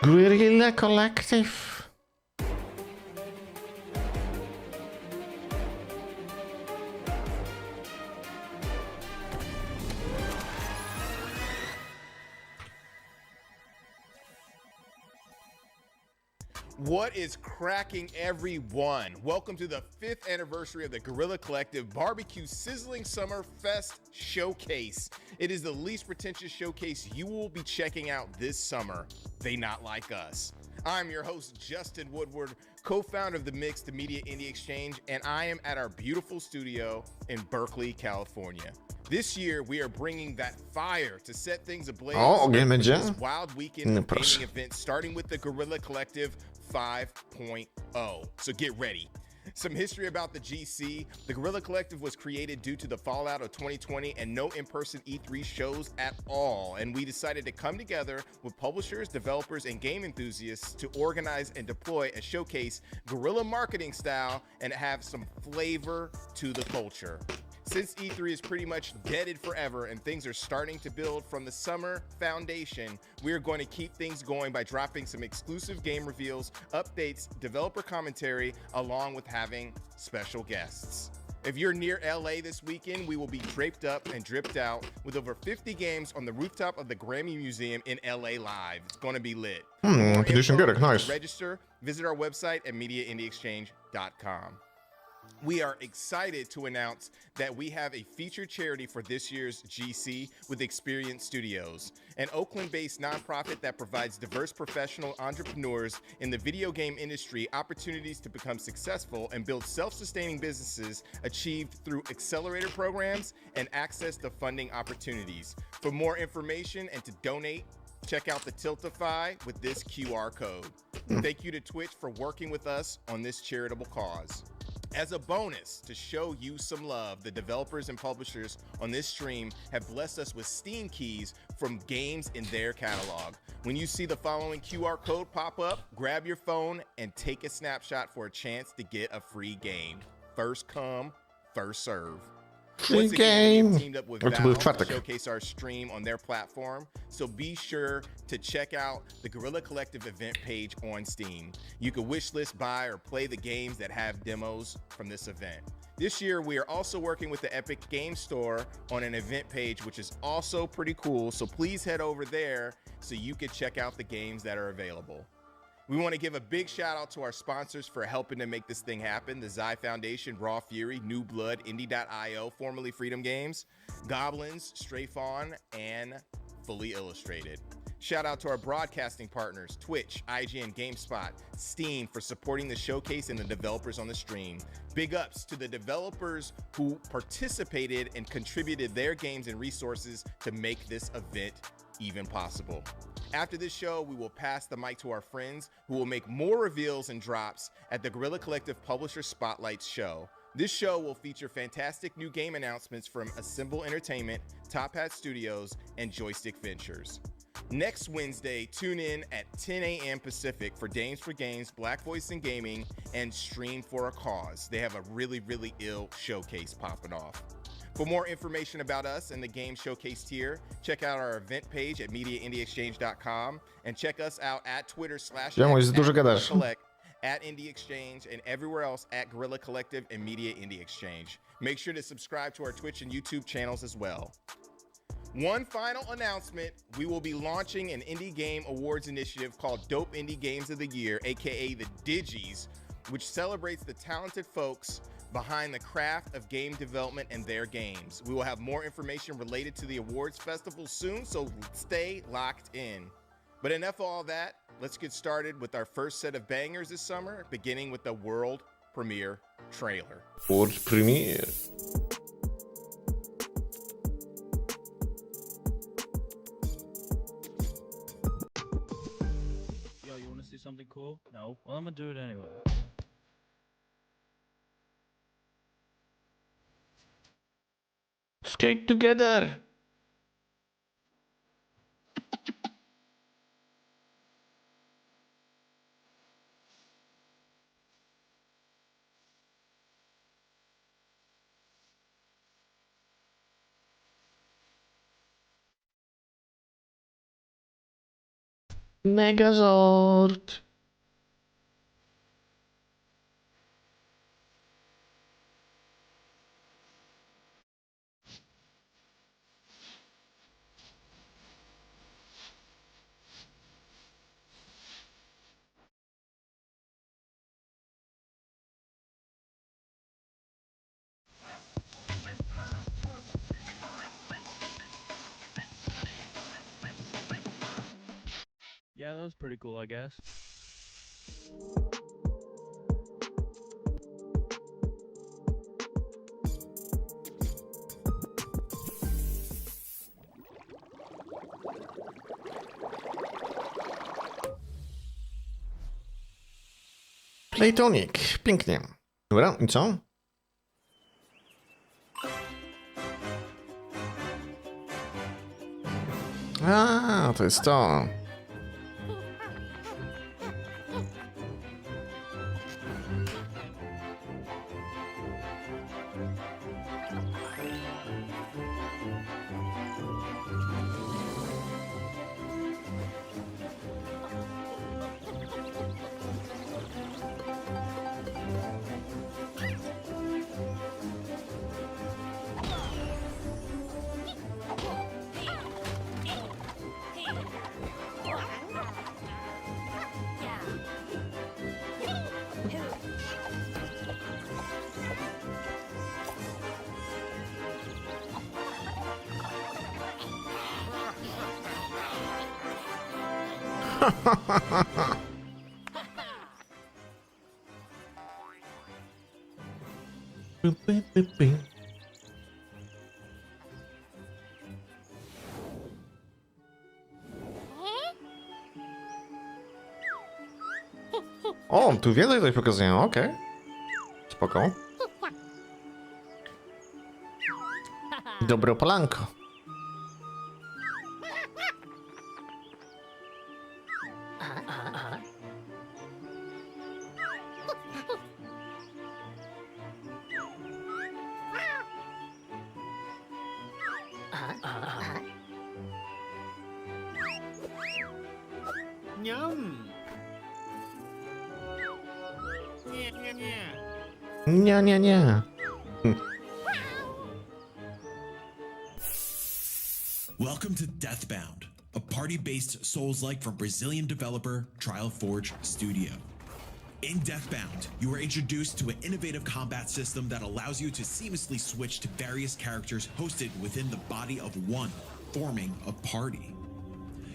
Guerrilla Collective. What is cracking, everyone? Welcome to the 5th anniversary of the Guerrilla Collective Barbecue Sizzling Summer Fest Showcase. It is the least pretentious showcase you will be checking out this summer. They Not Like Us. I'm your host, Justin Woodward, co-founder of the Mixed Media Indie Exchange, and I am at our beautiful studio in Berkeley, California. This year, we are bringing that fire to set things ablaze ogień with będzie? this wild weekend No of proszę. gaming events, starting with the Guerrilla Collective 5.0. So get ready. Some history about the GC. The Guerrilla Collective was created due to the fallout of 2020 and no in-person E3 shows at all. And we decided to come together with publishers, developers, and game enthusiasts to organize and deploy a showcase guerrilla marketing style and have some flavor to the culture. Since E3 is pretty much deaded forever and things are starting to build from the summer foundation, we're going to keep things going by dropping some exclusive game reveals, updates, developer commentary, along with having special guests. If you're near LA this weekend, we will be draped up and dripped out with over 50 games on the rooftop of the Grammy Museum in LA live. It's going to be lit. For more Edition info, gierek, nice. to register, visit our website at mediaindieexchange.com. We are excited to announce that we have a featured charity for this year's GC with Experience Studios, an Oakland-based nonprofit that provides diverse professional entrepreneurs in the video game industry opportunities to become successful and build self-sustaining businesses achieved through accelerator programs and access to funding opportunities. For more information and to donate, check out the Tiltify with this QR code. Thank you to Twitch for working with us on this charitable cause. As a bonus, to show you some love, the developers and publishers on this stream have blessed us with Steam keys from games in their catalog. When you see the following QR code pop up, grab your phone and take a snapshot for a chance to get a free game. First come, first serve. Free Once again, game. we've teamed up with Jak to był w Valve to czwartek. showcase our stream on their platform, so be sure to check out the Guerrilla Collective event page on Steam. You can wishlist, buy, or play the games that have demos from this event. This year, we are also working with the Epic Game Store on an event page, which is also pretty cool, so please head over there so you can check out the games that are available. We want to give a big shout out to our sponsors for helping to make this thing happen. The Zai Foundation, Raw Fury, New Blood, Indie.io, formerly Freedom Games, Goblins, Stray Fawn, and Fully Illustrated. Shout out to our broadcasting partners, Twitch, IGN, GameSpot, Steam for supporting the showcase and the developers on the stream. Big ups to the developers who participated and contributed their games and resources to make this event even possible. After this show, we will pass the mic to our friends who will make more reveals and drops at the Guerrilla Collective Publisher Spotlights show. This show will feature fantastic new game announcements from Assemble Entertainment, Top Hat Studios, and Joystick Ventures. Next Wednesday, tune in at 10 a.m. Pacific for Dames for Games, Black Voice in Gaming, and Stream for a Cause. They have a really, really ill showcase popping off. For more information about us and the game showcased here, check out our event page at mediaindieexchange.com and check us out at Twitter Ziomuś, za dużo gadasz. /Collect, at Indie Exchange, and everywhere else at Guerrilla Collective and Media Indie Exchange. Make sure to subscribe to our Twitch and YouTube channels as well. One final announcement, we will be launching an indie game awards initiative called Dope Indie Games of the Year, aka the Digis, which celebrates the talented folks behind the craft of game development and their games. We will have more information related to the awards festival soon, so stay locked in. But enough of all that, let's get started with our first set of bangers this summer, beginning with the world premiere trailer. World Premiere. Yo, you want to see something cool? No? Well, I'm gonna do it anyway. Skate together. Megazord. Yeah, that was pretty cool, I guess. Playtonic. Pięknie. Dobra, i co? A, to jest to. O, tu więcej coś pokazują, okej. Spoko. Dobre opalanko. Nie, nie, nie. Welcome to Deathbound, a party-based Souls-like from Brazilian developer Trial Forge Studio. In Deathbound, you are introduced to an innovative combat system that allows you to seamlessly switch to various characters hosted within the body of one, forming a party.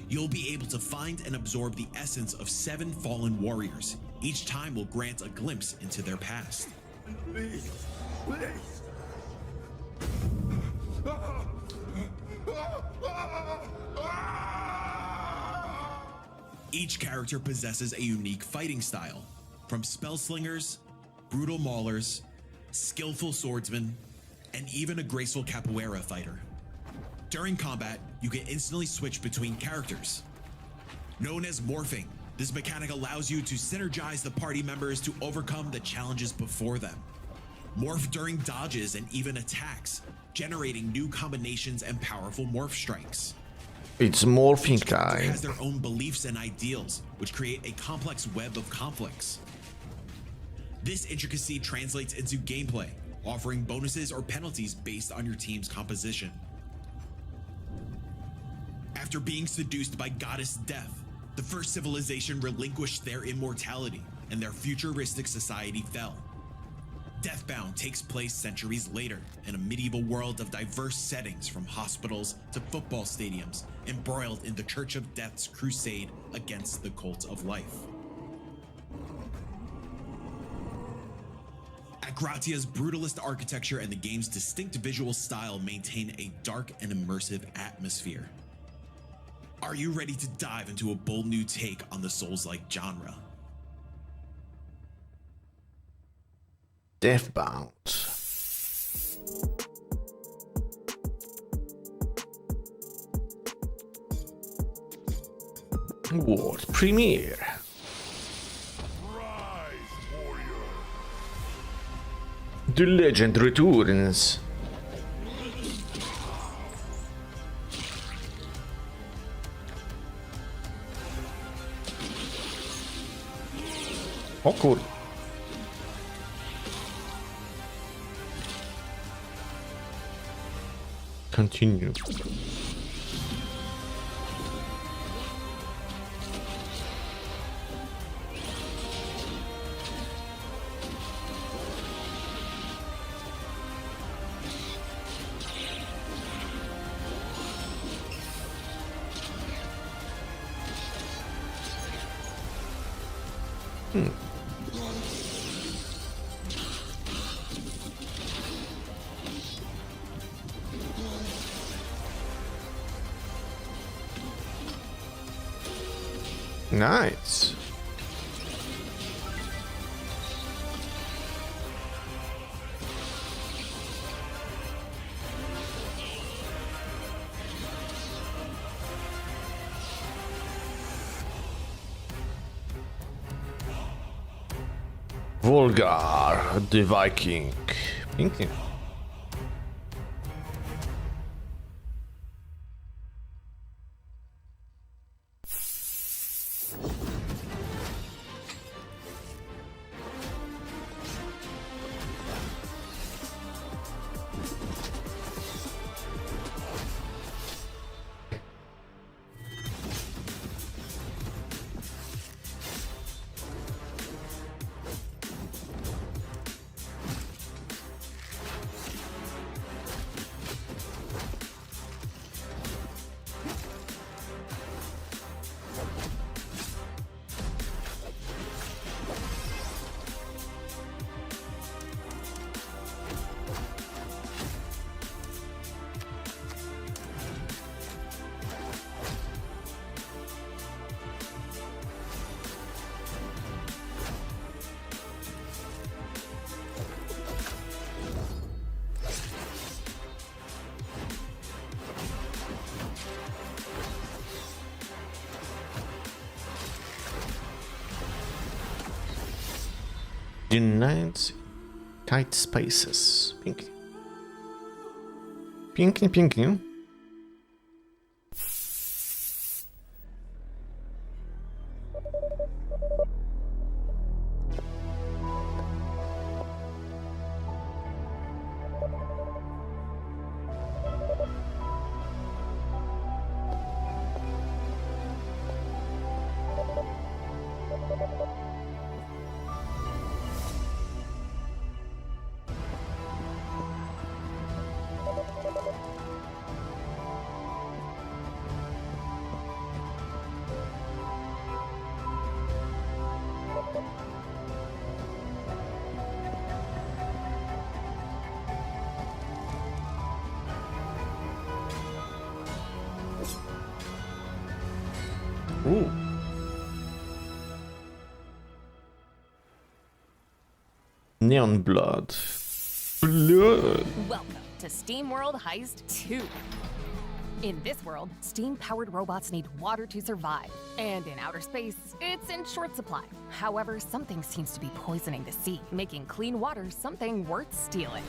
You'll be able to find and absorb the essence of 7 fallen warriors. Each time will grant a glimpse into their past. Each character possesses a unique fighting style, from spell slingers, brutal maulers, skillful swordsmen, and even a graceful capoeira fighter. During combat, you can instantly switch between characters. Known as morphing, this mechanic allows you to synergize the party members to overcome the challenges before them. Morph during dodges and even attacks, generating new combinations and powerful morph strikes. It's morphing Each character time. has their own beliefs and ideals, which create a complex web of conflicts. This intricacy translates into gameplay, offering bonuses or penalties based on your team's composition. After being seduced by Goddess Death, the first civilization relinquished their immortality, and their futuristic society fell. Deathbound takes place centuries later in a medieval world of diverse settings, from hospitals to football stadiums, embroiled in the Church of Death's crusade against the cult of life. Gratia's brutalist architecture and the game's distinct visual style maintain a dark and immersive atmosphere. Are you ready to dive into a bold new take on the Souls-like genre? Deathbound. World premiere. The legend returns. O kur... Continue. Nice. Vulgar, the Viking. Pięknie. Denied tight spaces. Pięknie. Pięknie, pięknie. Neon blood. Blood. Welcome to Steam World Heist 2. In this world, steam-powered robots need water to survive. And in outer space, it's in short supply. However, something seems to be poisoning the sea, making clean water something worth stealing.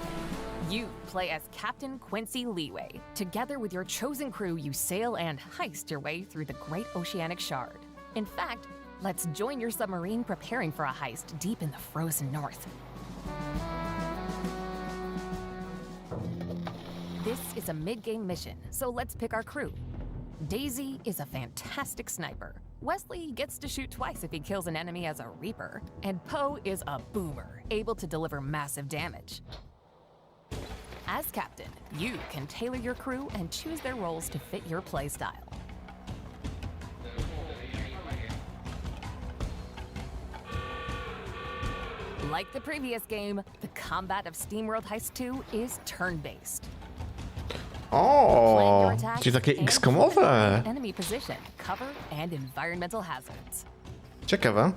You play as Captain Quincy Leeway. Together with your chosen crew, you sail and heist your way through the Great Oceanic Shard. In fact, let's join your submarine preparing for a heist deep in the frozen north. This is a mid-game mission, so let's pick our crew. Daisy is a fantastic sniper. Wesley gets to shoot twice if he kills an enemy as a Reaper. And Poe is a boomer, able to deliver massive damage. As captain, you can tailor your crew and choose their roles to fit your playstyle. Like the previous game, the combat of SteamWorld Heist 2 is turn-based. O, czyli takie X-komowe. Enemy position, cover, and environmental hazards. Ciekawe.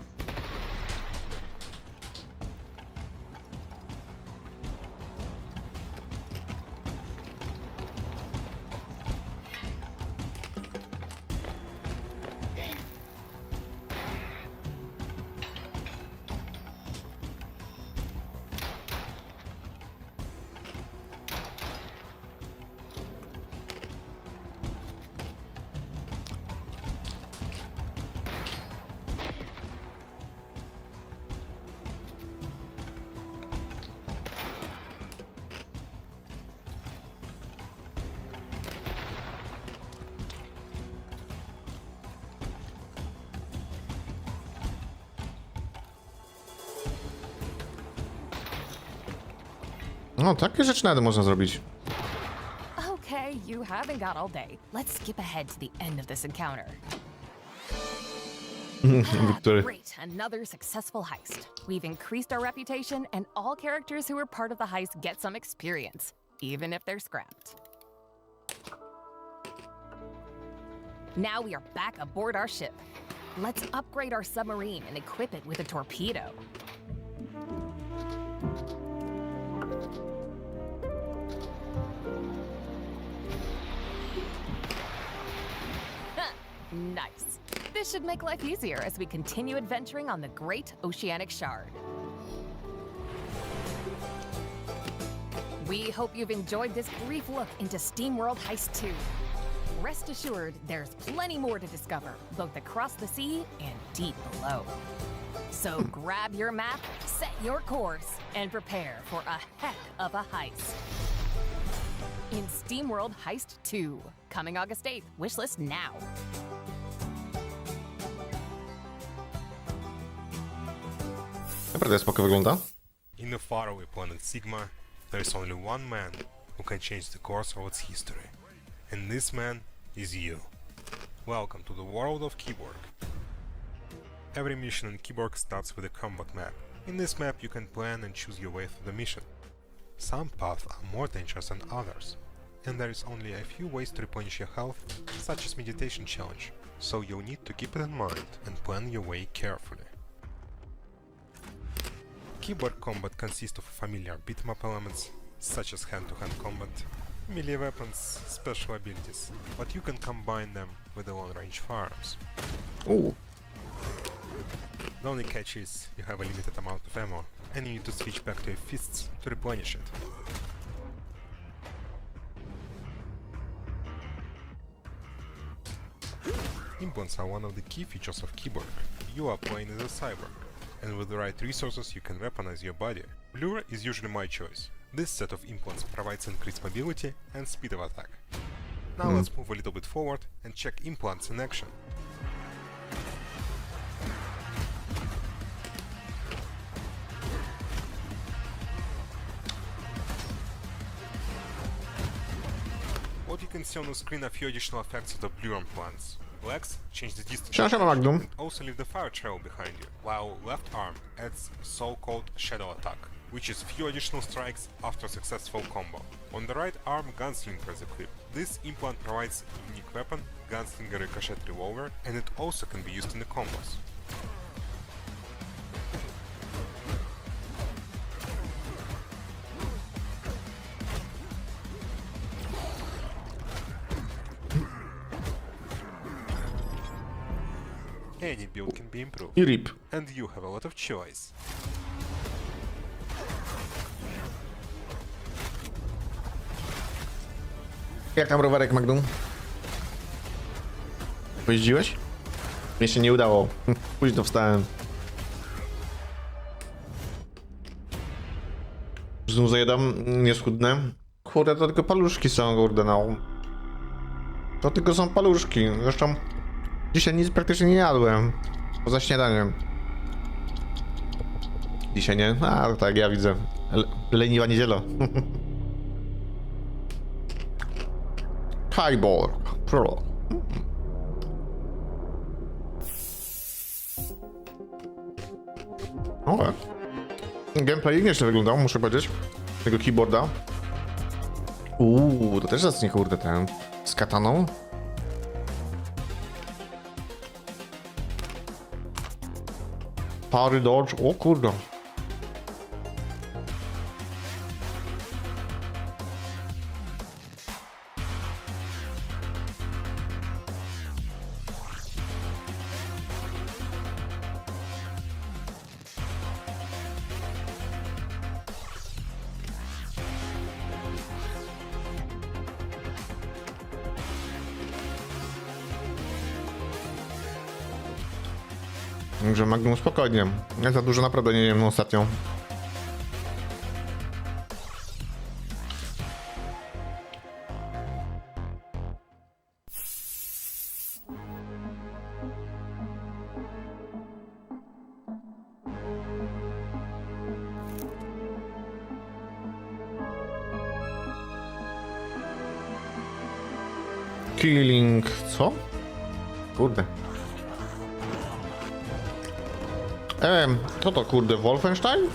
No, takie rzeczy nawet można zrobić. Okay, you haven't got all day. Let's skip ahead to the end of this encounter. Wiktory. Great, another successful heist. We've increased our reputation, and all characters who were part of the heist get some experience, even if they're scrapped. Now we are back aboard our ship. Let's upgrade our submarine and equip it with a torpedo. Nice. This should make life easier as we continue adventuring on the Great Oceanic Shard. We hope you've enjoyed this brief look into SteamWorld Heist 2. Rest assured, there's plenty more to discover, both across the sea and deep below. So grab your map, set your course, and prepare for a heck of a heist. In SteamWorld Heist 2, coming August 8th, wishlist now. Naprawdę spoko wygląda. In the faraway planet Sigma, there is only one man who can change the course of its history. And this man is you. Welcome to the world of Keyboard. Every mission in Keyboard starts with a combat map. In this map you can plan and choose your way through the mission. Some paths are more dangerous than others, and there is only a few ways to replenish your health, such as meditation challenge, so you'll need to keep it in mind and plan your way carefully. Keyboard combat consists of familiar beat'em-up elements, such as hand-to-hand combat, melee weapons, special abilities, but you can combine them with the long-range firearms. Ooh. The only catch is you have a limited amount of ammo, and you need to switch back to your fists to replenish it. Implants are one of the key features of Keyboard. You are playing as a cyborg, and with the right resources you can weaponize your body. Blur is usually my choice. This set of implants provides increased mobility and speed of attack. Now let's move a little bit forward and check implants in action. What you can see on the screen are a few additional effects of the Blur implants. Legs change the distance Siema Magnum. and also leave the fire trail behind you, while left arm adds so-called shadow attack, which is few additional strikes after a successful combo. On the right arm, Gunslinger is equipped. This implant provides a unique weapon, Gunslinger Ricochet Revolver, and it also can be used in the combos. Any build can be improved, I rip. and you have a lot of choice. Jak tam rowerek Magnum? Pojeździłeś? Mnie się nie udało. Późno wstałem. Znów zajadam, nie schudnę. Kurde, to tylko paluszki są, kurde, no. To tylko są paluszki. Zresztą dzisiaj nic praktycznie nie jadłem. Poza śniadaniem. Dzisiaj nie? A, tak, ja widzę. Leniwa niedziela. Highball. Pro. O, gameplay nieźle wyglądał, muszę powiedzieć. Tego keyboarda. To też zacnie, kurde, ten. Z kataną. Parry dodge, o kurde. Także Magnum spokojnie. Ja za dużo naprawdę nie wiem ostatnio. Killing... co? Kurde. Co to kurde, Wolfenstein?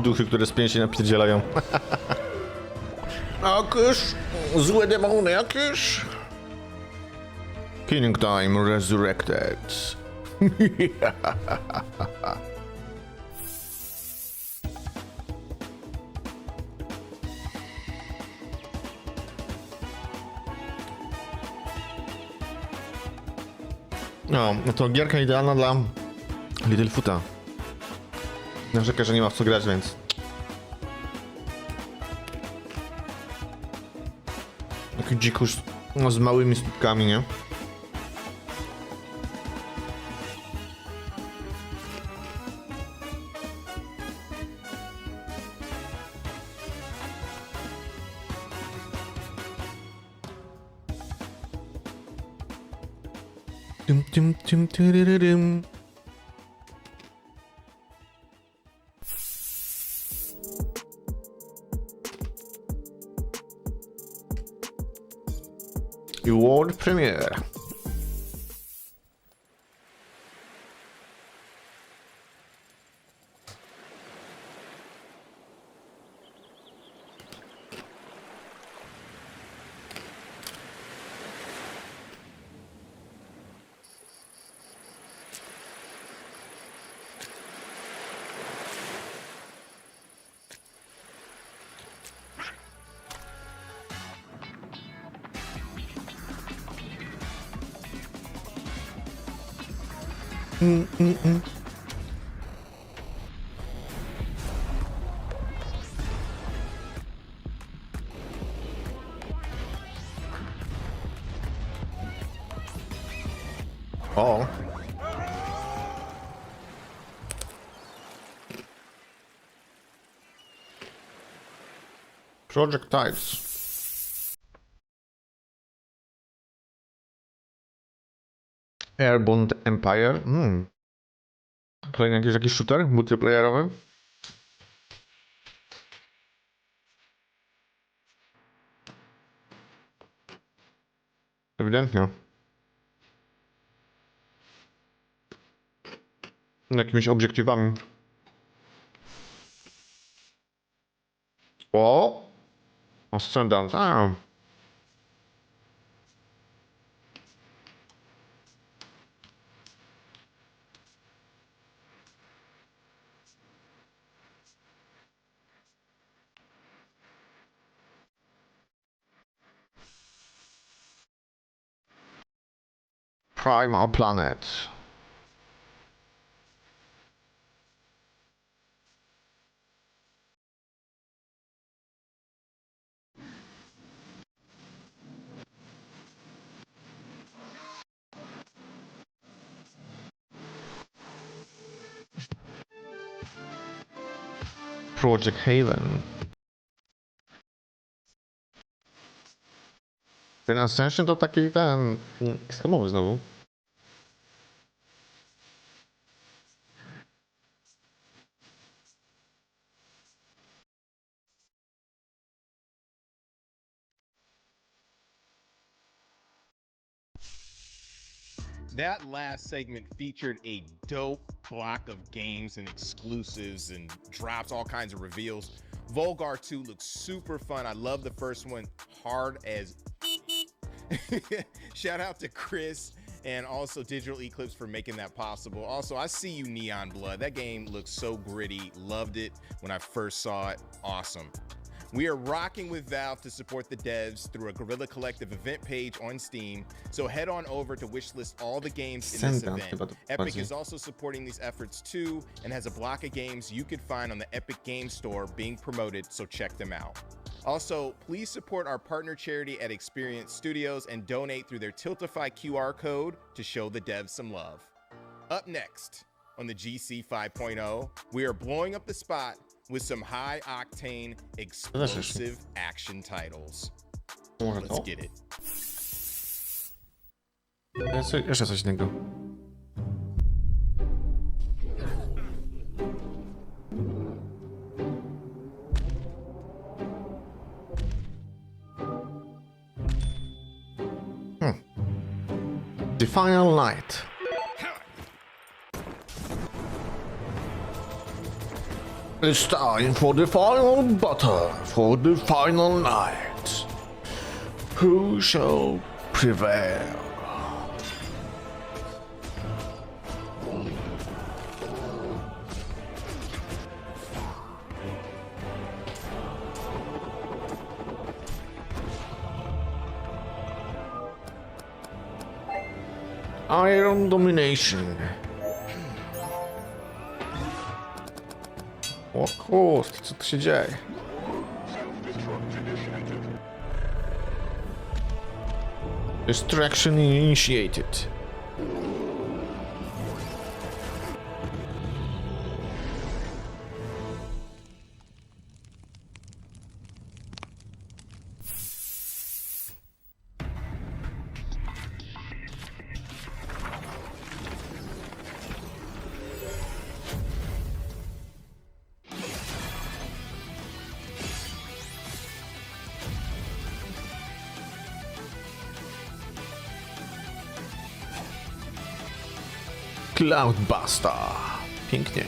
Duchy, które z pięści napierdzielają. Jakież złe demony, jakież. Killing Time Resurrected. No to gierka idealna dla Littlefoota. Narzeka, że nie ma w co grać, więc... Taki dzikuś z małymi stópkami, nie? Tyryryrym. I world premiere. O. Project Tides. Airborne Empire. Kolejny jakiś shooter multiplayerowy. Ewidentnie. Jakimiś obiektywami. O! Ascendant. Primal Planet. Project Haven. Ten Ascension to taki ten... skamowy znowu. That last segment featured a dope block of games and exclusives and drops, all kinds of reveals. Volgar 2 looks super fun. I love the first one, hard as Shout out to Chris and also Digital Eclipse for making that possible. Also, I see you, Neon Blood. That game looks so gritty. Loved it when I first saw it. Awesome. We are rocking with Valve to support the devs through a Guerrilla Collective event page on Steam. So head on over to wishlist all the games in this event. Epic is also supporting these efforts too and has a block of games you could find on the Epic Game Store being promoted, so check them out. Also, please support our partner charity at Experience Studios and donate through their Tiltify QR code to show the devs some love. Up next on the GC 5.0, we are blowing up the spot with some high-octane, explosive action titles. Może Let's to? get it. Jeszcze coś innego. The Final Night. It's time for the final battle, for the final night. Who shall prevail? Iron Domination. O kurde, co tu się dzieje? Destruction initiated. Cloudbuster. Pięknie.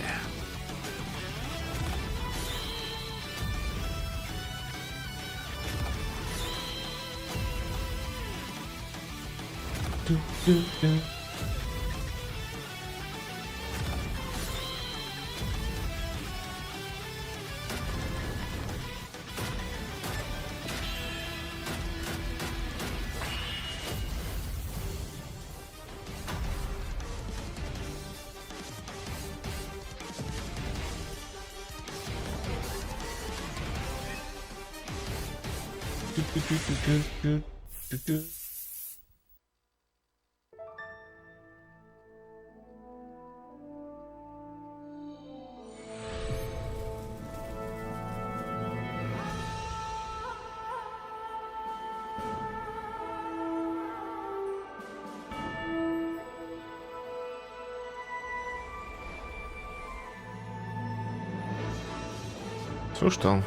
Cóż to?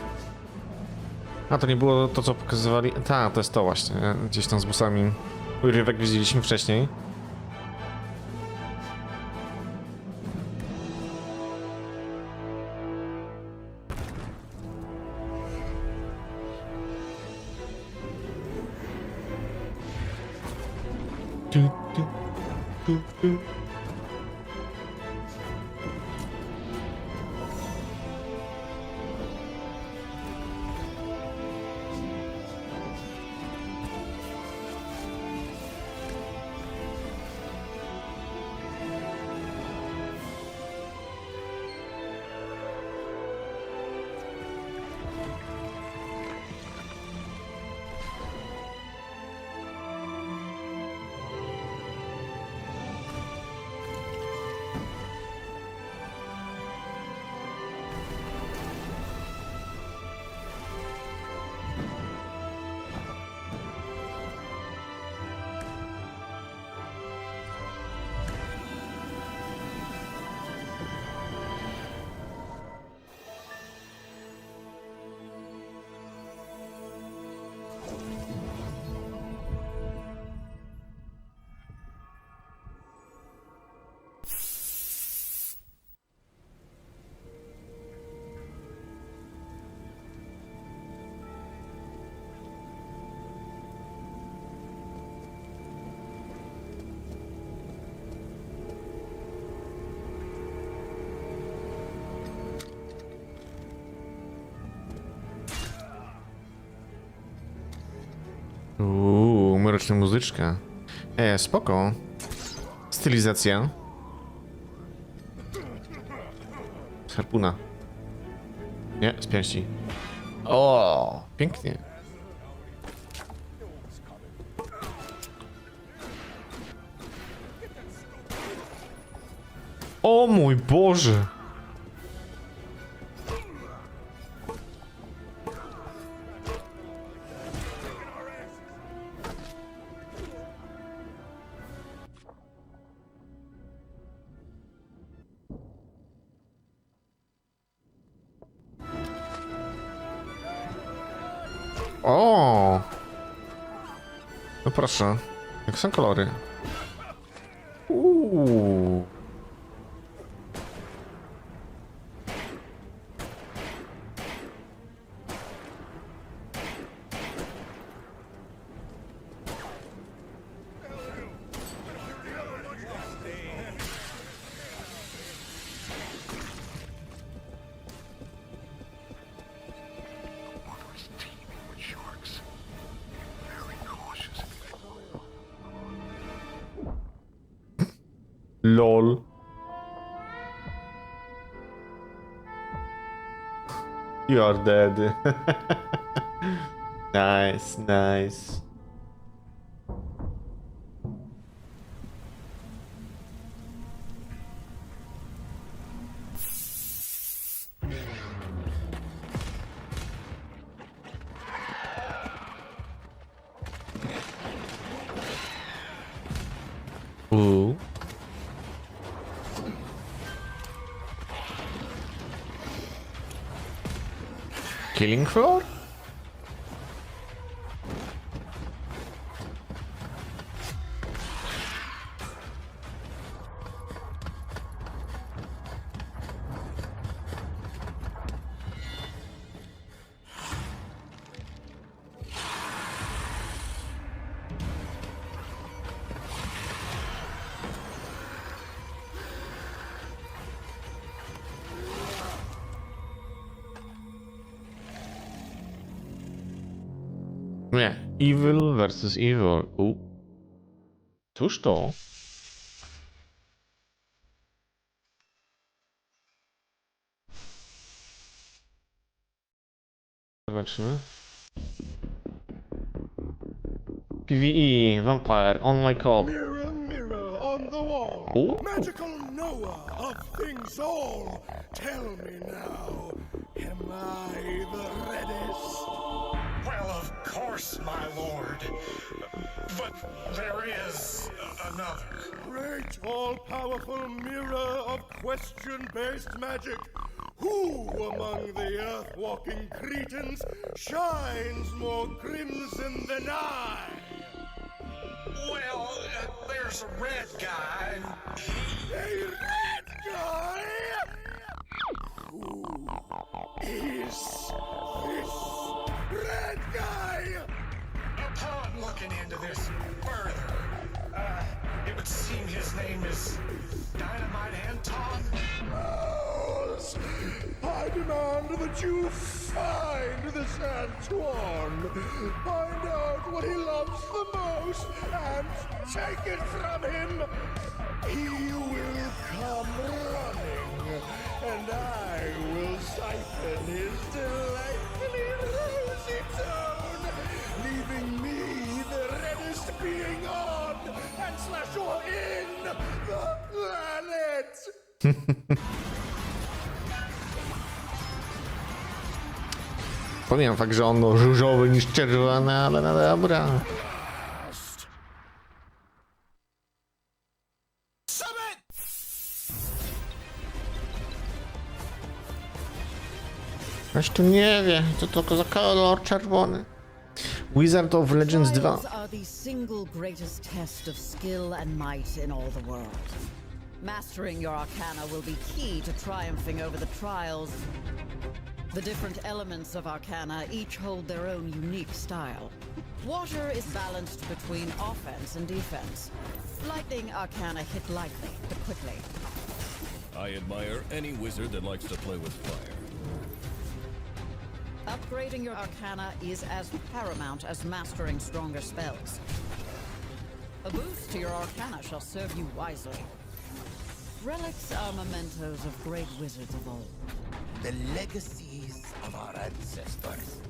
A to nie było to, co pokazywali. Tak, to jest to właśnie. Gdzieś tam z busami. Urywek widzieliśmy wcześniej. Mroczna muzyczka. Spoko. Stylizacja. Z harpuna. Nie, z pięści. O, pięknie. O mój Boże! O! No proszę, jak są kolory. Uuu. LOL. You are dead. Nice, nice. Ooh. Killing floor? Nie, evil versus evil. Cóż to? Zobaczymy. PvE, Vampire, Online Co-op. Mirror, mirror on the wall, Ooh. magical knower of things all, tell me now, am I the reddest? Well, of course, my lord. But there is another. Great all-powerful mirror of question-based magic, who among the earth-walking cretins shines more crimson than I? Well, there's a red guy. A red guy? Who is this red guy? Upon looking into this further, it would seem his name is Dynamite Anton. Owls, I demand that you find this Antoine, find out what he loves the most, and take it from him. He will come running, and I will siphon his delightfully rosy tone, leaving me the reddest being on and slash or in the planet. Pomijam fakt, że on różowy niż czerwony, ale no dobra. Ktoś tu nie wie, co to za kolor czerwony. Wizard of Legends 2. Trials are the single greatest test of skill and might in all the world. Mastering your arcana will be key to triumphing over the trials. The different elements of arcana each hold their own unique style. Water is balanced between offense and defense. Lightning arcana hit lightly, but quickly. I admire any wizard that likes to play with fire. Upgrading your arcana is as paramount as mastering stronger spells. A boost to your arcana shall serve you wisely. Relics are mementos of great wizards of old. The legacies of our ancestors.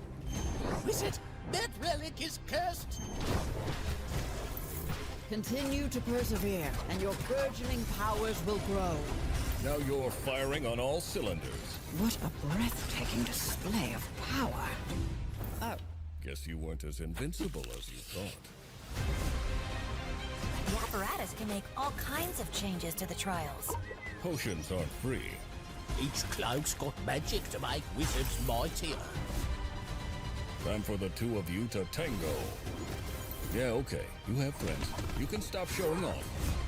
Wizard, that relic is cursed. Continue to persevere, and your burgeoning powers will grow. Now you're firing on all cylinders. What a breathtaking display of power. Oh, Guess you weren't as invincible as you thought. The apparatus can make all kinds of changes to the trials. Potions aren't free. Each cloud's got magic to make wizards mightier. Time for the two of you to tango. Yeah, okay. You have friends. You can stop showing off.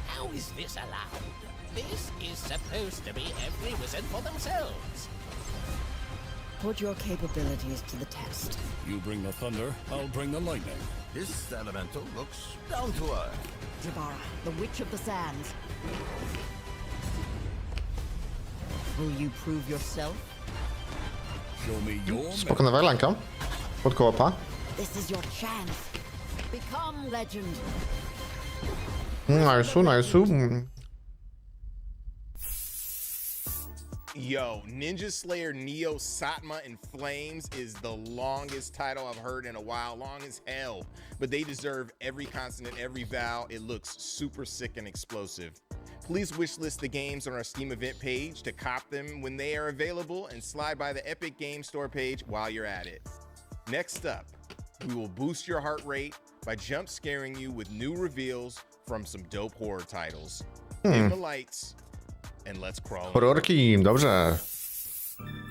How is this allowed? This is supposed to be every wizard for themselves. put your capabilities to the test. You bring the thunder, I'll bring the lightning. This elemental looks down to earth. Jabara, the Witch of the Sands. Will you prove yourself? Show me your Spoko nawalanka. Pod kołopa. This is your chance. Become legend. Nice, nice. Yo, Ninja Slayer Neo Satma in Flames is the longest title I've heard in a while, long as hell, but they deserve every consonant, every vowel. It looks super sick and explosive. Please wishlist the games on our Steam event page to cop them when they are available, and slide by the Epic Game Store page while you're at it. Next up, we will boost your heart rate by jump scaring you with new reveals from some dope horror titles. Dim the lights and let's crawl. Horrorki, dobrze.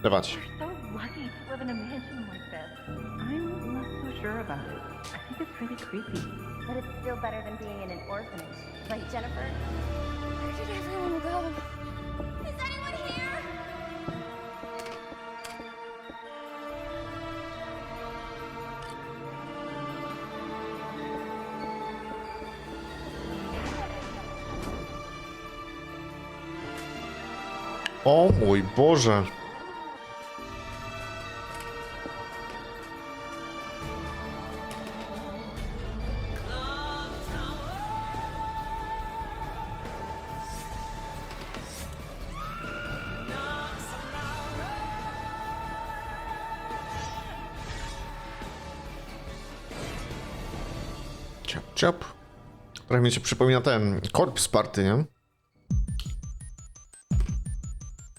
Dawać. So lucky to live in a mansion like this. I'm not so sure about it. I think it's pretty creepy. But it's still better than being in an orphanage. Right, Jennifer? Where did everyone go? Is anyone here? O mój Boże. Ciap, ciap. Trochę mi się przypomina ten Corpse Party, nie?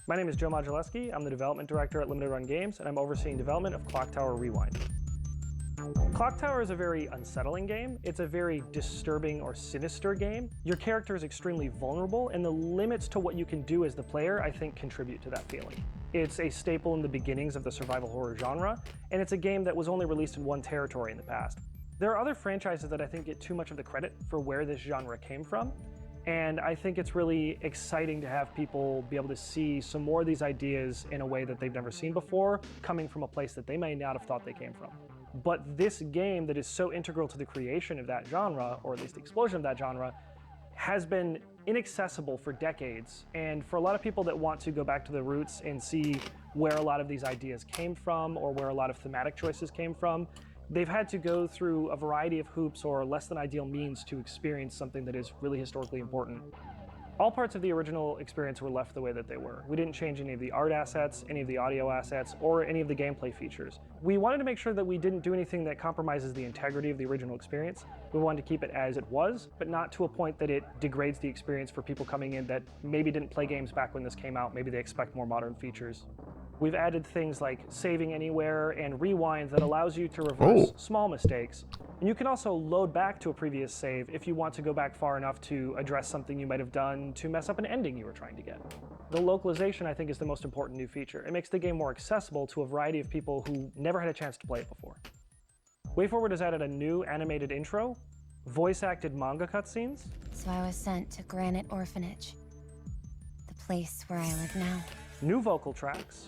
My name is Joe Modulewski. I'm the development director at Limited Run Games, and I'm overseeing development of Clock Tower Rewind. Clock Tower is a very unsettling game. It's a very disturbing or sinister game. Your character is extremely vulnerable, and the limits to what you can do as the player, I think, contribute to that feeling. It's a staple in the beginnings of the survival horror genre, and it's a game that was only released in one territory in the past. There are other franchises that I think get too much of the credit for where this genre came from. And I think it's really exciting to have people be able to see some more of these ideas in a way that they've never seen before, coming from a place that they may not have thought they came from. But this game that is so integral to the creation of that genre, or at least the explosion of that genre, has been inaccessible for decades. And for a lot of people that want to go back to the roots and see where a lot of these ideas came from, or where a lot of thematic choices came from, they've had to go through a variety of hoops or less than ideal means to experience something that is really historically important. All parts of the original experience were left the way that they were. We didn't change any of the art assets, any of the audio assets, or any of the gameplay features. We wanted to make sure that we didn't do anything that compromises the integrity of the original experience. We wanted to keep it as it was, but not to a point that it degrades the experience for people coming in that maybe didn't play games back when this came out. Maybe they expect more modern features. We've added things like saving anywhere and rewind that allows you to reverse small mistakes. And you can also load back to a previous save if you want to go back far enough to address something you might have done to mess up an ending you were trying to get. The localization, I think, is the most important new feature. It makes the game more accessible to a variety of people who never had a chance to play it before. WayForward has added a new animated intro, voice-acted manga cutscenes. So I was sent to Granite Orphanage, the place where I live now. New vocal tracks,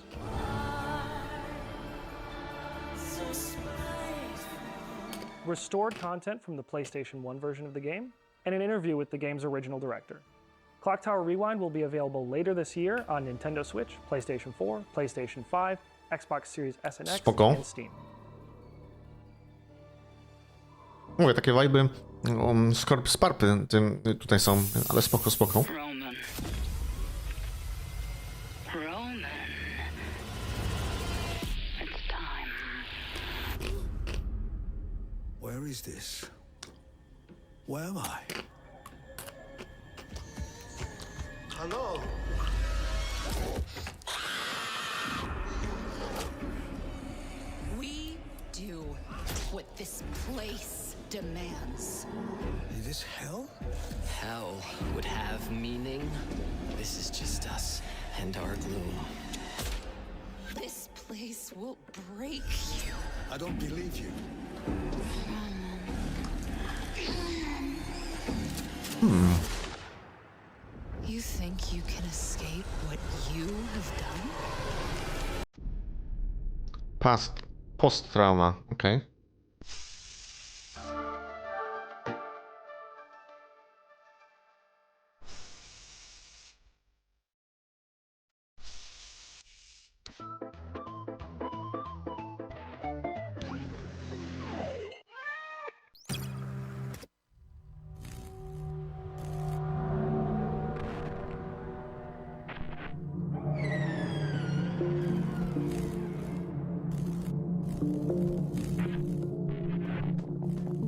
restored content from the PlayStation 1 version of the game, and an interview with the game's original director. Clock Tower Rewind will be available later this year on Nintendo Switch, PlayStation 4, PlayStation 5, Xbox Series S and X, and Steam. Mówię, takie vibe z Corpse Party tutaj są, ale spoko, spoko. Where is this? Where am I? Hello. We do what this place demands. Is this hell? Hell would have meaning. This is just us and our gloom. This place will break you. I don't believe you. You think you can escape what you have done? Post-trauma, okej.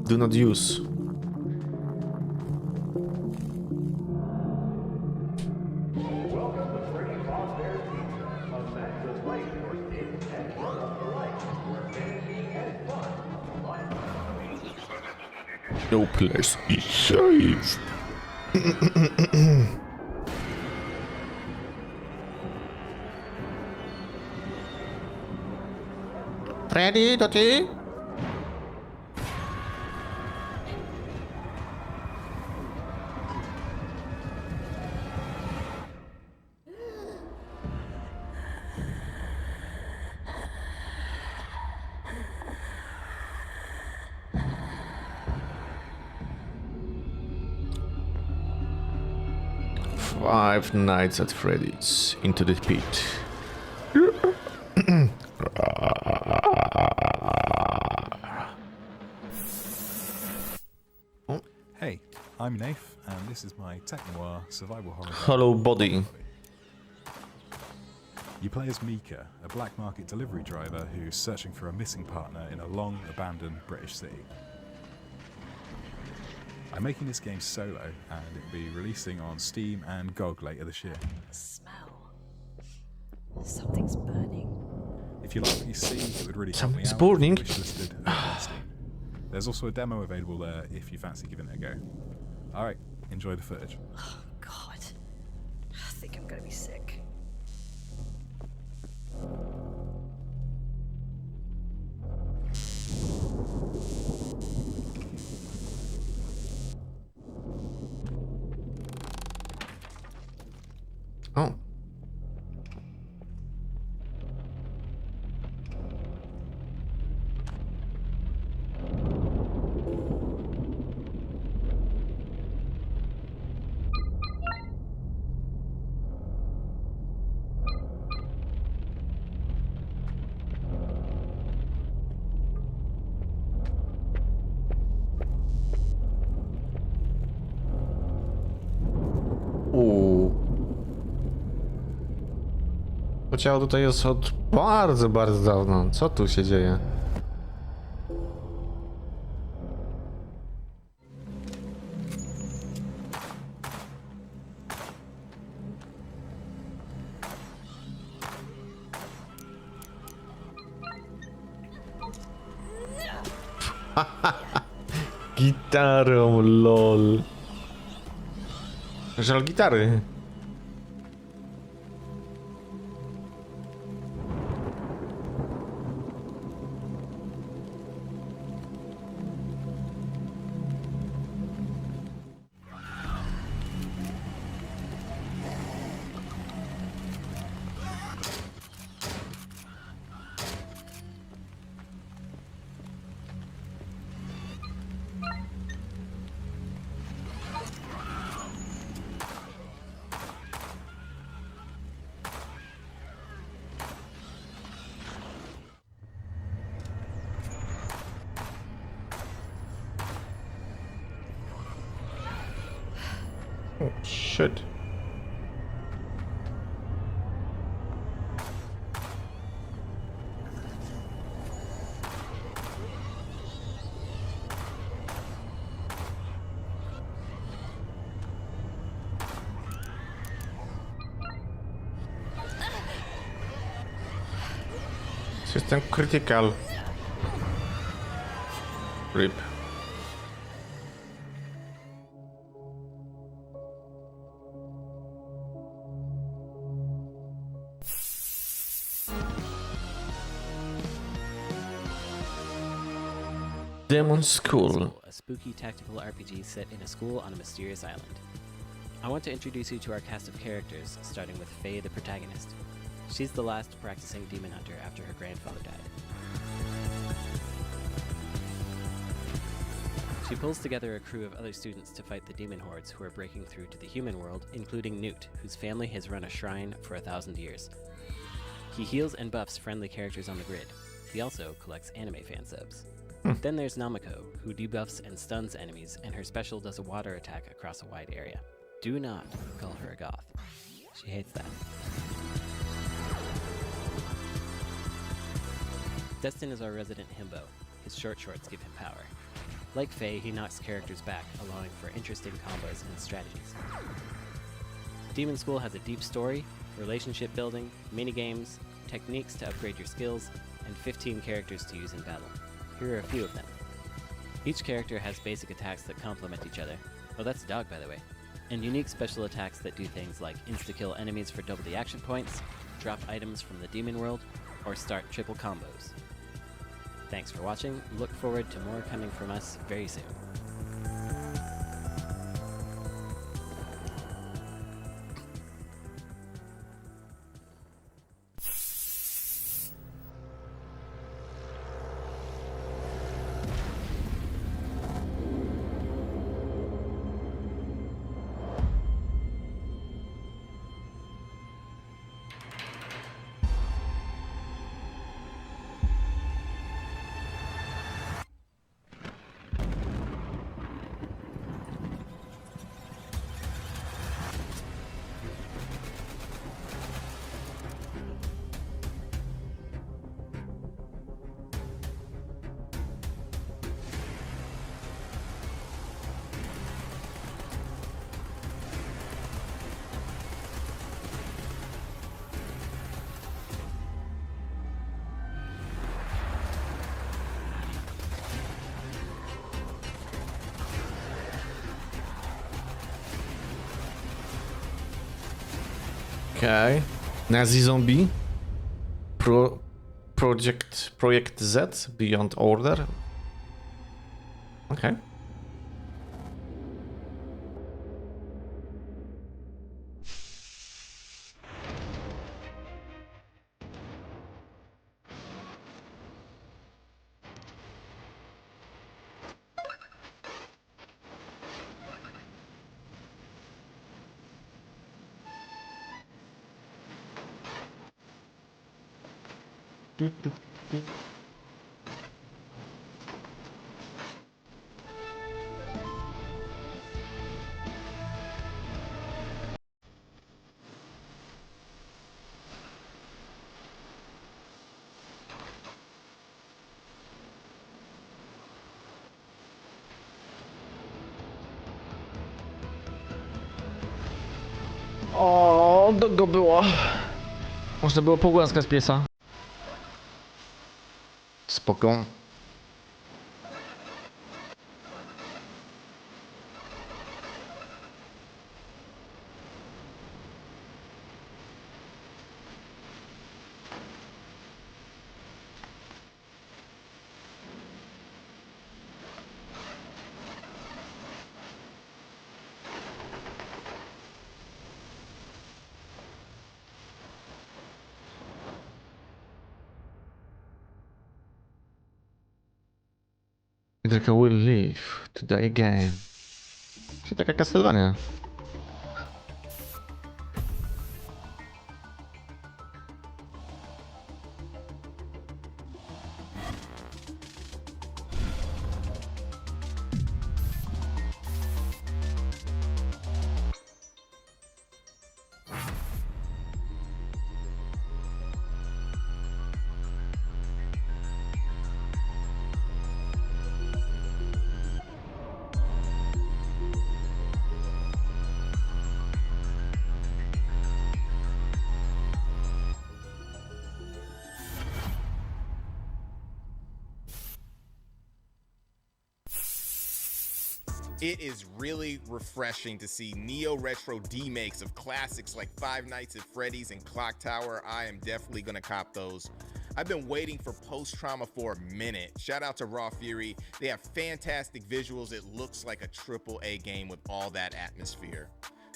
Do not use. No place is safe. Ready, Dottie? Five Nights at Freddy's Into the Pit. Hey, I'm Nath, and this is my tech-noir survival horror. Hollow Body. You play as Mika, a black market delivery driver who's searching for a missing partner in a long, abandoned British city. I'm making this game solo, and it'll be releasing on Steam and GOG later this year. Smell. Something's burning. If you like what you see, it would really help me Something's out. burning. Wishlisted over on Steam. There's also a demo available there if you fancy giving it a go. Alright, enjoy the footage. Oh, God. I think I'm gonna be sick. Oh. To ciało tutaj jest od bardzo, bardzo dawno. Co tu się dzieje? Gitarą, lol. Żal gitary. Oh, shit. System critical. RIP. Demon School. A spooky tactical RPG set in a school on a mysterious island. I want to introduce you to our cast of characters, starting with Faye, the protagonist. She's the last practicing demon hunter after her grandfather died. She pulls together a crew of other students to fight the demon hordes who are breaking through to the human world, including Newt, whose family has run a shrine for 1,000 years. He heals and buffs friendly characters on the grid. He also collects anime fan subs. Then there's Namako, who debuffs and stuns enemies, and her special does a water attack across a wide area. Do not call her a goth. She hates that. Destin is our resident himbo. His short shorts give him power. Like Faye, he knocks characters back, allowing for interesting combos and strategies. Demon School has a deep story, relationship building, minigames, techniques to upgrade your skills, and 15 characters to use in battle. Here are a few of them. Each character has basic attacks that complement each other. Oh, that's a dog, by the way. And unique special attacks that do things like insta-kill enemies for double the action points, drop items from the demon world, or start triple combos. Thanks for watching. Look forward to more coming from us very soon. Okay. Nazi Zombie. Project Z. Beyond Order. Okay. O, długo było. Można było pogłaskać piesa. Spoko. Tylko will live to die again. Czyli taka Castlevania. It is really refreshing to see neo-retro demakes of classics like Five Nights at Freddy's and Clock Tower. I am definitely gonna cop those. I've been waiting for Post-Trauma for a minute. Shout out to Raw Fury. They have fantastic visuals. It looks like a AAA game with all that atmosphere.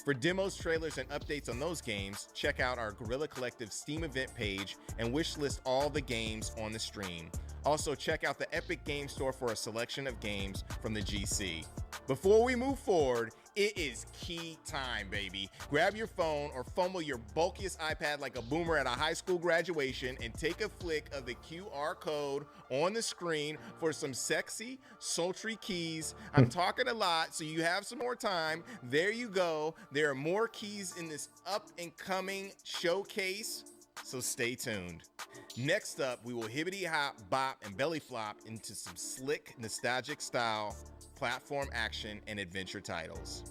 For demos, trailers, and updates on those games, check out our Guerrilla Collective Steam event page and wishlist all the games on the stream. Also, check out the Epic Game Store for a selection of games from the GC. Before we move forward, it is key time, baby. Grab your phone or fumble your bulkiest iPad like a boomer at a high school graduation and take a flick of the QR code on the screen for some sexy, sultry keys. I'm talking a lot, so you have some more time. There you go. There are more keys in this up-and-coming showcase, so stay tuned. Next up, we will hibbity hop, bop, and belly flop into some slick, nostalgic style platform action and adventure titles.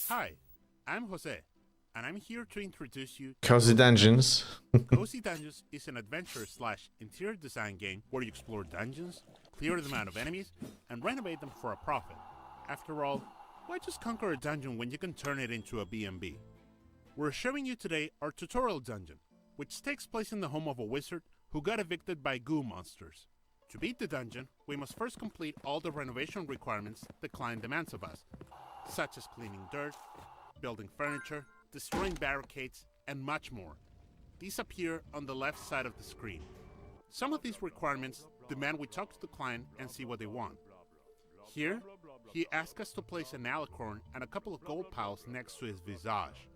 Hi, I'm Jose, and I'm here to introduce you to Cozy Dungeons. Cozy Dungeons is an adventure/interior design game where you explore dungeons, clear them out of enemies, and renovate them for a profit. After all, why just conquer a dungeon when you can turn it into a B&B? We're showing you today our tutorial dungeon, which takes place in the home of a wizard who got evicted by goo monsters. To beat the dungeon, we must first complete all the renovation requirements the client demands of us, such as cleaning dirt, building furniture, destroying barricades, and much more. These appear on the left side of the screen. Some of these requirements demand we talk to the client and see what they want. Here, he asks us to place an alicorn and a couple of gold piles next to his visage.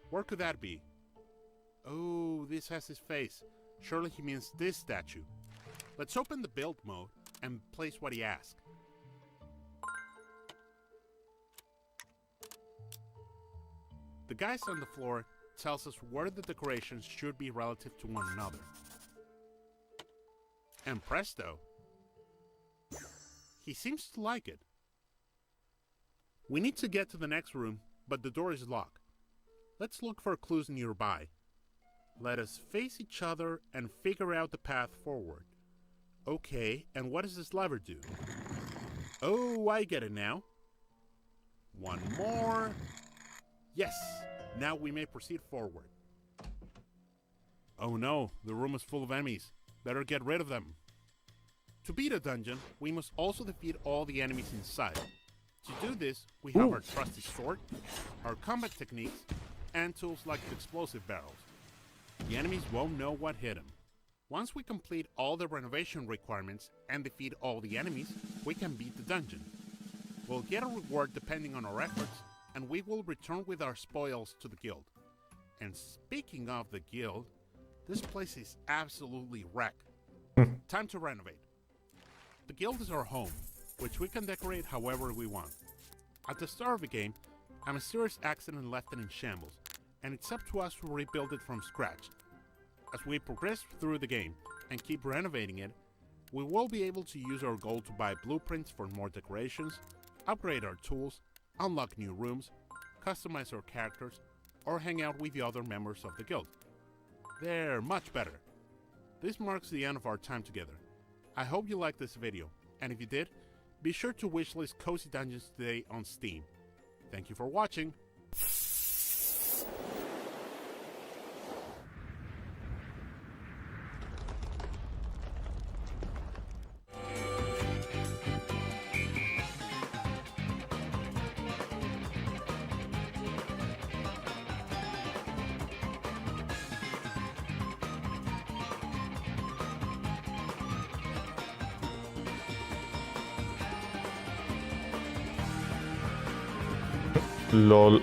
Where could that be? Oh, this has his face. Surely he means this statue. Let's open the build mode and place what he asked. The guys on the floor tells us where the decorations should be relative to one another. And presto, he seems to like it. We need to get to the next room, but the door is locked. Let's look for clues nearby. Let us face each other and figure out the path forward. Okay, and what does this lever do? Oh, I get it now. One more. Yes, now we may proceed forward. Oh no, the room is full of enemies. Better get rid of them. To beat a dungeon, we must also defeat all the enemies inside. To do this, we have our trusty sword, our combat techniques, and tools like the explosive barrels. The enemies won't know what hit them. Once we complete all the renovation requirements and defeat all the enemies, we can beat the dungeon. We'll get a reward depending on our efforts, and we will return with our spoils to the guild. And speaking of the guild, this place is absolutely wrecked. Time to renovate. The guild is our home, which we can decorate however we want. At the start of the game, a mysterious accident left it in shambles, and it's up to us to rebuild it from scratch. As we progress through the game and keep renovating it, we will be able to use our gold to buy blueprints for more decorations, upgrade our tools, unlock new rooms, customize our characters, or hang out with the other members of the guild. There, much better. This marks the end of our time together. I hope you liked this video, and if you did, be sure to wishlist Cozy Dungeons today on Steam. Thank you for watching. LOL.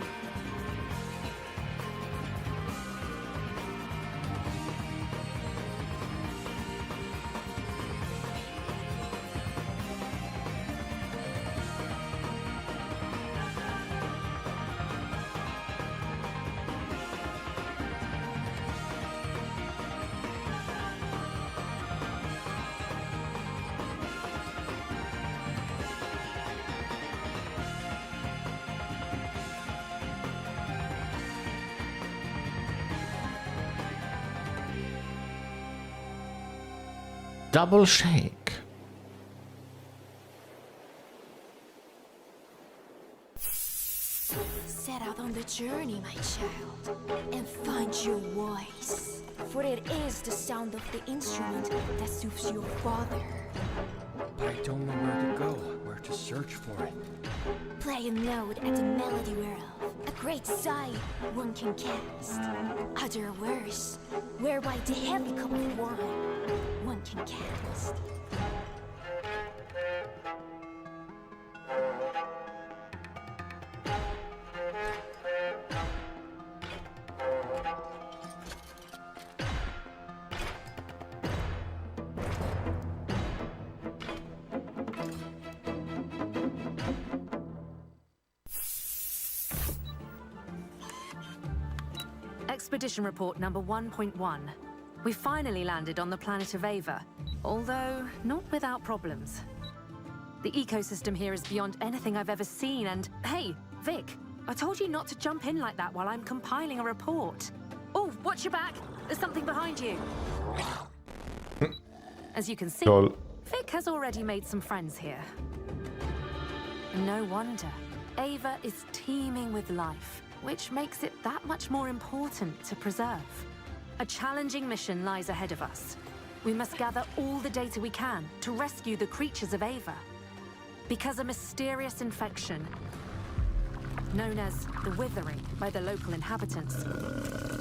Double shake. the journey, my child, and find your voice. For it is the sound of the instrument that soothes your father. But I don't know where to go, where to search for it. Play a note at the melody whereof a great sigh one can cast. Other worse, whereby the heavy cup of wine one can cast. Expedition report number 1.1. We finally landed on the planet of Ava, although not without problems. The ecosystem here is beyond anything I've ever seen, and hey, Vic, I told you not to jump in like that while I'm compiling a report. Oh, watch your back! There's something behind you! As you can see, Vic has already made some friends here. No wonder. Ava is teeming with life, which makes it that much more important to preserve. A challenging mission lies ahead of us. We must gather all the data we can to rescue the creatures of Ava. Because a mysterious infection, known as the Withering by the local inhabitants,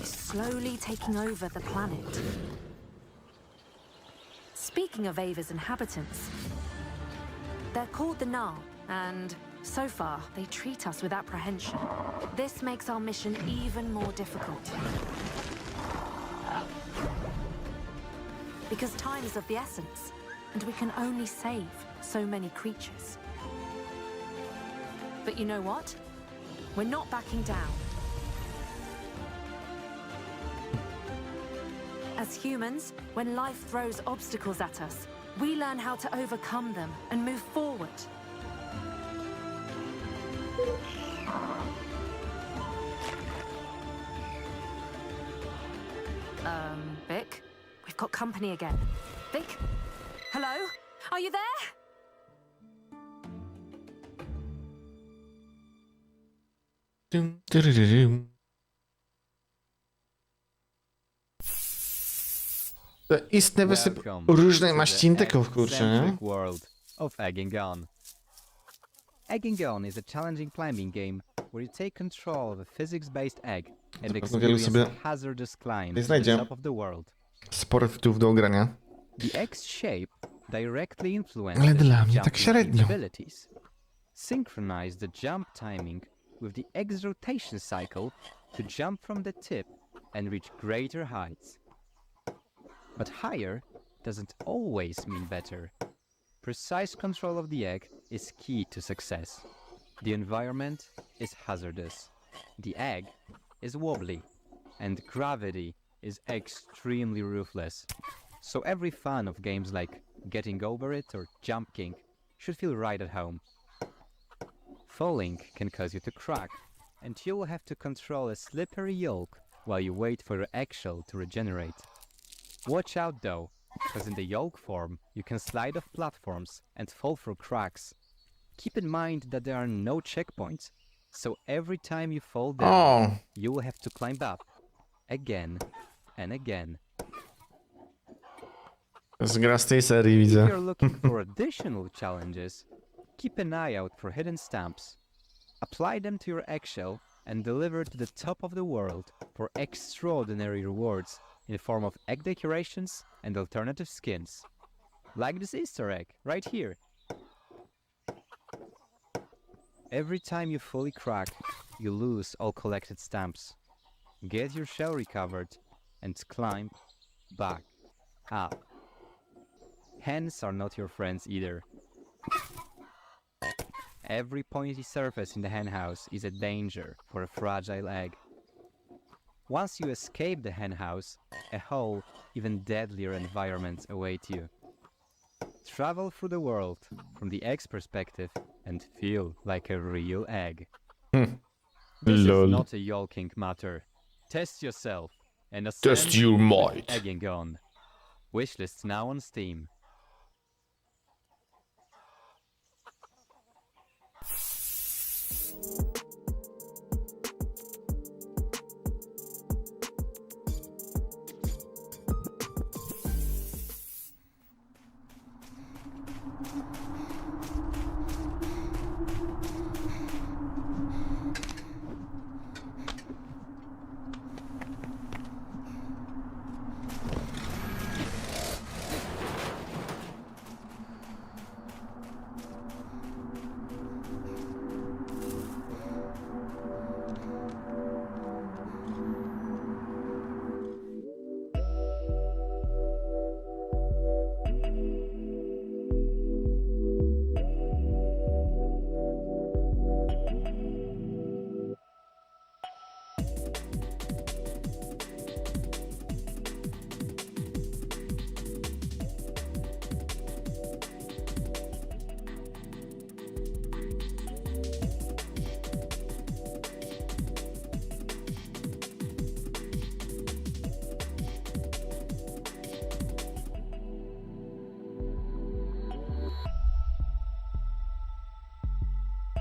is slowly taking over the planet. Speaking of Ava's inhabitants, they're called the Null, and so far, they treat us with apprehension. This makes our mission even more difficult. Because time is of the essence, and we can only save so many creatures. But you know what? We're not backing down. As humans, when life throws obstacles at us, we learn how to overcome them and move forward. Vic? We've got company again. Vic? Hello? Are you there? To istny wysyp różnej maści indyków, kurczę, nie? World of Egging On. Egging On is a challenging climbing game where you take control of a physics-based egg and experience a hazardous climb to the top of the world. Sporo tytułów do ogrania. The egg's shape directly influences the jumping abilities. Synchronize the jump timing with the egg's rotation cycle to jump from the tip and reach greater heights. But higher doesn't always mean better. Precise control of the egg is key to success. The environment is hazardous. The egg is wobbly, and gravity is extremely ruthless. So every fan of games like Getting Over It or Jump King should feel right at home. Falling can cause you to crack, and you will have to control a slippery yolk while you wait for your eggshell to regenerate. Watch out though, because in the yolk form you can slide off platforms and fall through cracks. Keep in mind that there are no checkpoints, so every time you fall down, you will have to climb up again and again. Gra z tej serii, widzę. If you're looking for additional challenges, keep an eye out for hidden stamps. Apply them to your eggshell and deliver to the top of the world for extraordinary rewards in the form of egg decorations and alternative skins. Like this Easter egg, right here. Every time you fully crack, you lose all collected stamps. Get your shell recovered and climb back up. Hens are not your friends either. Every pointy surface in the henhouse is a danger for a fragile egg. Once you escape the henhouse, a whole, even deadlier environment awaits you. Travel through the world from the egg's perspective and feel like a real egg. This is not a yolking matter. Test yourself and Test your might. Egging On. Wishlists now on Steam.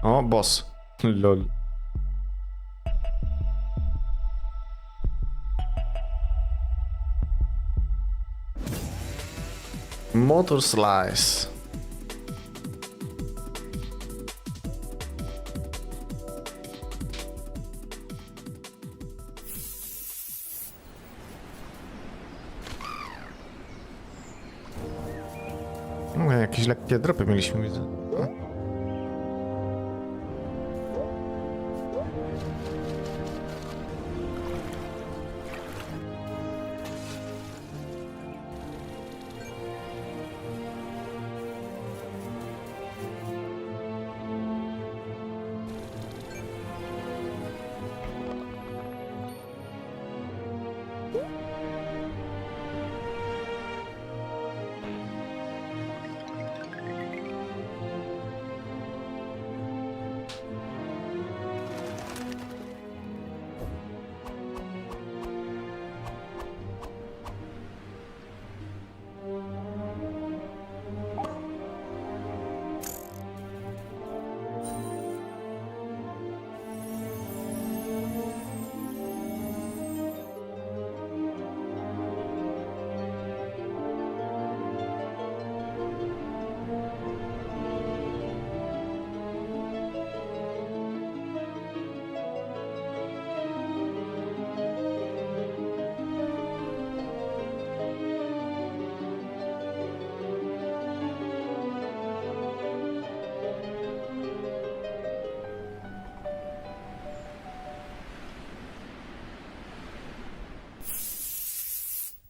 O, boss. Lol. Motor Slice. No, jakieś lekkie dropy mieliśmy, widzę.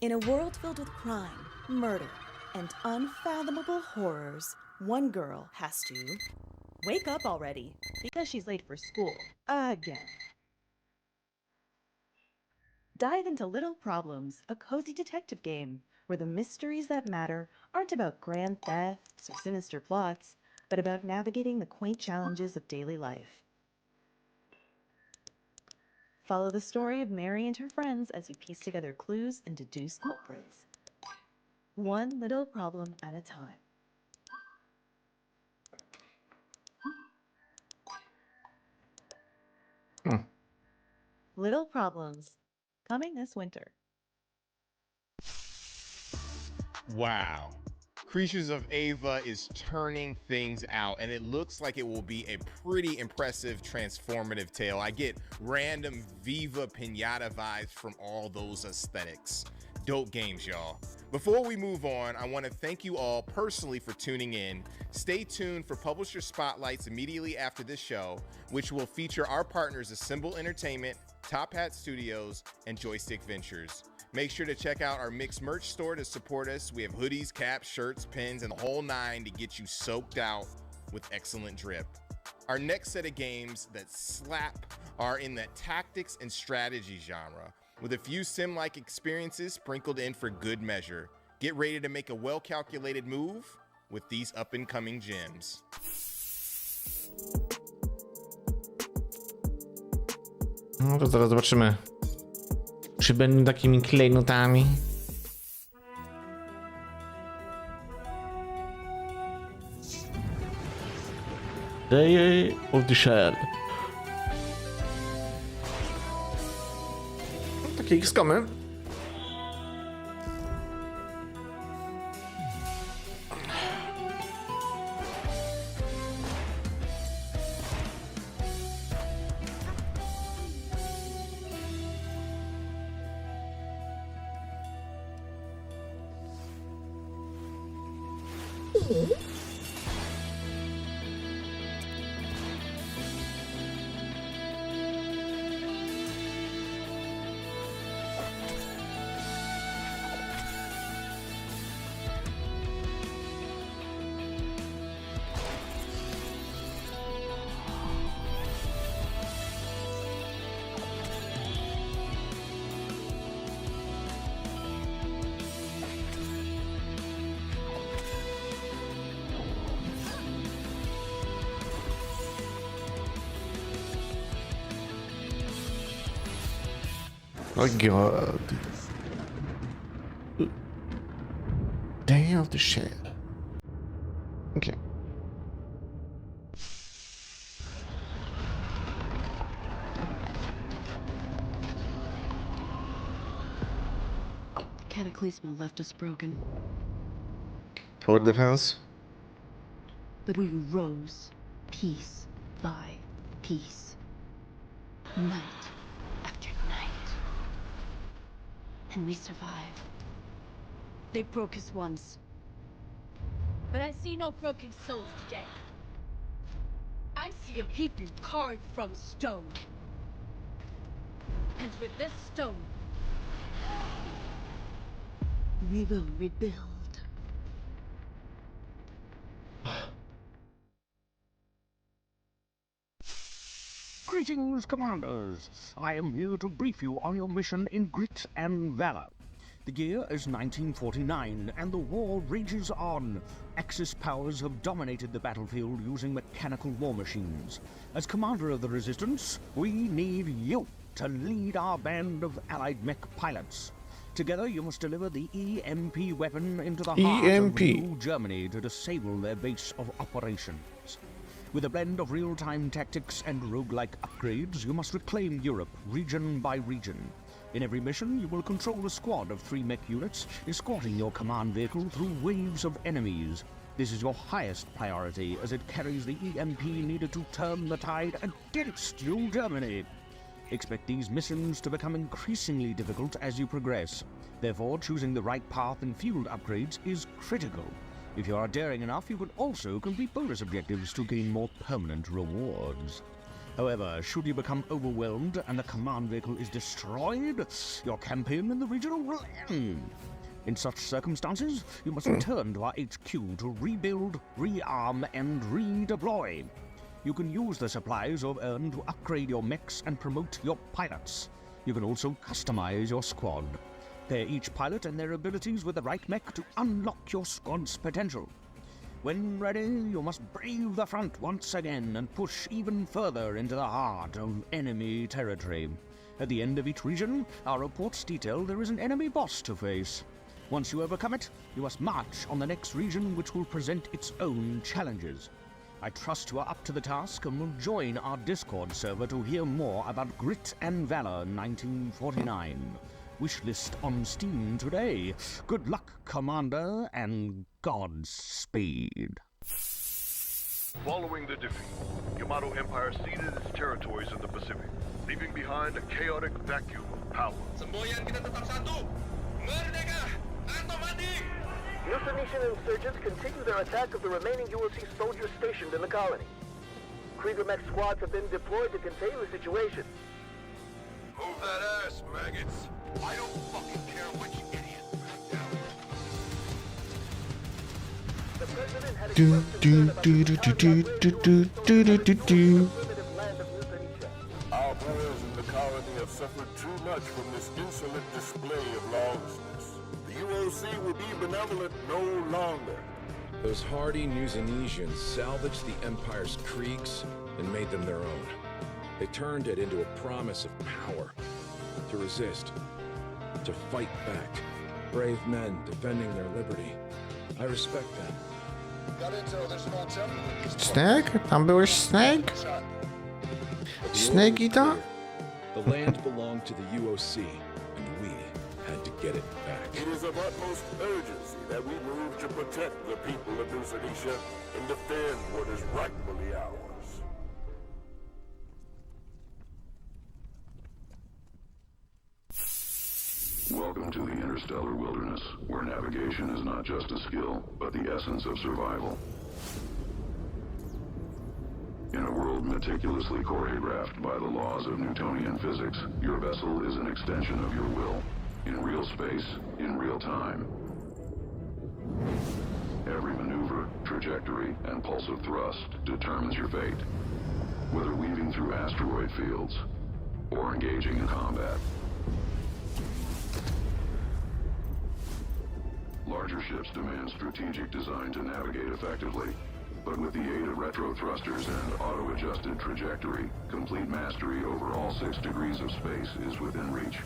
In a world filled with crime, murder, and unfathomable horrors, one girl has to wake up already because she's late for school again. Dive into Little Problems, a cozy detective game where the mysteries that matter aren't about grand thefts or sinister plots, but about navigating the quaint challenges of daily life. Follow the story of Mary and her friends as we piece together clues and deduce culprits. One little problem at a time. Little Problems, coming this winter. Wow. Creatures of Ava is turning things out, and it looks like it will be a pretty impressive, transformative tale. I get random Viva Pinata vibes from all those aesthetics. Dope games, y'all. Before we move on, I want to thank you all personally for tuning in. Stay tuned for publisher spotlights immediately after this show, which will feature our partners Assemble Entertainment, Top Hat Studios, and Joystick Ventures. Make sure to check out our mixed merch store to support us. We have hoodies, caps, shirts, pins, and the whole nine to get you soaked out with excellent drip. Our next set of games that slap are in the tactics and strategy genre, with a few sim-like experiences sprinkled in for good measure. Get ready to make a well-calculated move with these up-and-coming gems. No to zaraz zobaczymy, czy będą takimi klejnotami. Day of the Shell. Takie X-komy. Oh god. Day of the Shell. Okay. Cataclysma left us broken, Tower defense. but we rose piece by piece, night after night. And we survived. They broke us once, but I see no broken souls today. I see a people carved from stone. And with this stone, we will rebuild. Greetings, Commanders. I am here to brief you on your mission in Grit and Valor. The year is 1949, and the war rages on. Axis powers have dominated the battlefield using mechanical war machines. As commander of the Resistance, we need you to lead our band of Allied mech pilots. Together, you must deliver the EMP weapon into the heart of New Germany to disable their base of operations. With a blend of real-time tactics and roguelike upgrades, you must reclaim Europe, region by region. In every mission, you will control a squad of 3 mech units, escorting your command vehicle through waves of enemies. This is your highest priority, as it carries the EMP needed to turn the tide against New Germany. Expect these missions to become increasingly difficult as you progress. Therefore, choosing the right path and field upgrades is critical. If you are daring enough, you can also complete bonus objectives to gain more permanent rewards. However, should you become overwhelmed and the command vehicle is destroyed, your campaign in the region will end. In such circumstances, you must return to our HQ to rebuild, rearm, and redeploy. You can use the supplies you've earned to upgrade your mechs and promote your pilots. You can also customize your squad. Pair each pilot and their abilities with the right mech to unlock your squad's potential. When ready, you must brave the front once again and push even further into the heart of enemy territory. At the end of each region, our reports detail there is an enemy boss to face. Once you overcome it, you must march on the next region, which will present its own challenges. I trust you are up to the task and will join our Discord server to hear more about Grit and Valor 1949. Wishlist on Steam today. Good luck, Commander, and Godspeed. Following the defeat, Yamato Empire ceded its territories in the Pacific, leaving behind a chaotic vacuum of power. Semboyan kita tetap satu. Merdeka atau mati. Euthanasia insurgents continue their attack of the remaining UOC soldiers stationed in the colony. Krieger mech squads have been deployed to contain the situation. Move that ass, maggots. I don't fucking care which idiot. The president had expressed concern about the Our brothers in the colony have suffered too much from this insolent display of lawlessness. The UOC will be benevolent no longer. Those hardy Newsanesians salvaged the Empire's creeks and made them their own. They turned it into a promise of power, to resist, to fight back. Brave men defending their liberty. I respect them. Snake? Tam byłeś Snake? Snake Eater? The land belonged to the UOC, and we had to get it back. It is of utmost urgency that we move to protect the people of New Senecia and defend what is rightfully ours. Welcome to the interstellar wilderness, where navigation is not just a skill, but the essence of survival. In a world meticulously choreographed by the laws of Newtonian physics, your vessel is an extension of your will, in real space, in real time. Every maneuver, trajectory, and pulse of thrust determines your fate, whether weaving through asteroid fields or engaging in combat. Larger ships demand strategic design to navigate effectively, but with the aid of retro thrusters and auto-adjusted trajectory, complete mastery over all 6 degrees of space is within reach.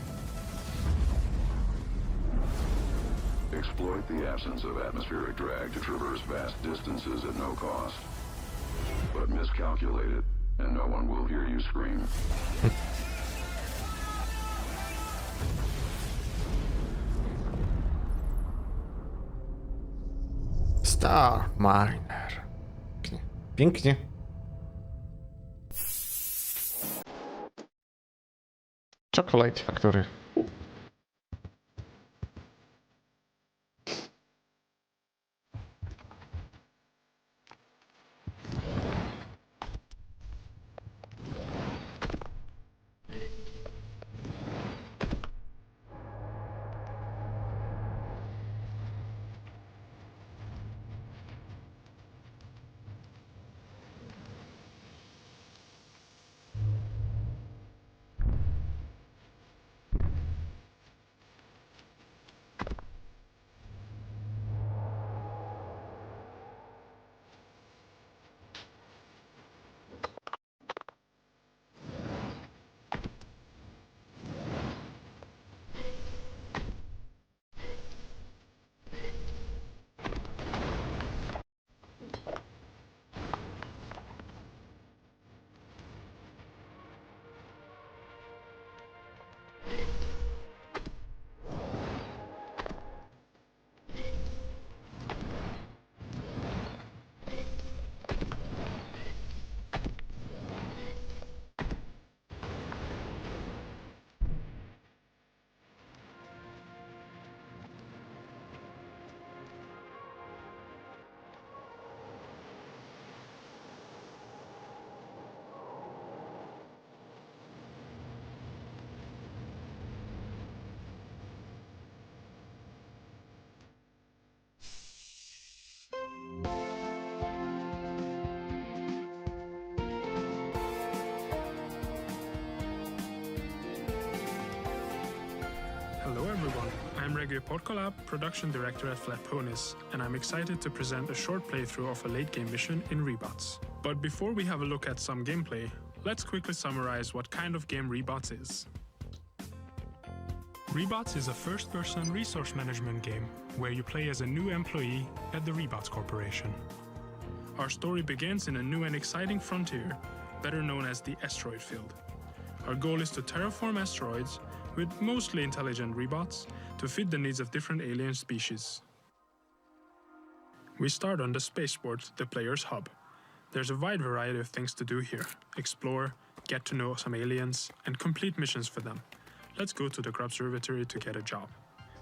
Exploit the absence of atmospheric drag to traverse vast distances at no cost. But miscalculate it, and no one will hear you scream. Star Mariner. Pięknie. Pięknie. Chocolate Factory. Hello everyone, I'm Polub, production director at Flat Ponies, and I'm excited to present a short playthrough of a late game mission in Rebots. But before we have a look at some gameplay, let's quickly summarize what kind of game Rebots is. Rebots is a first-person resource management game where you play as a new employee at the Rebots Corporation. Our story begins in a new and exciting frontier, better known as the asteroid field. Our goal is to terraform asteroids with mostly intelligent Rebots to fit the needs of different alien species. We start on the spaceport, the player's hub. There's a wide variety of things to do here. Explore, get to know some aliens, and complete missions for them. Let's go to the Grubservatory to get a job.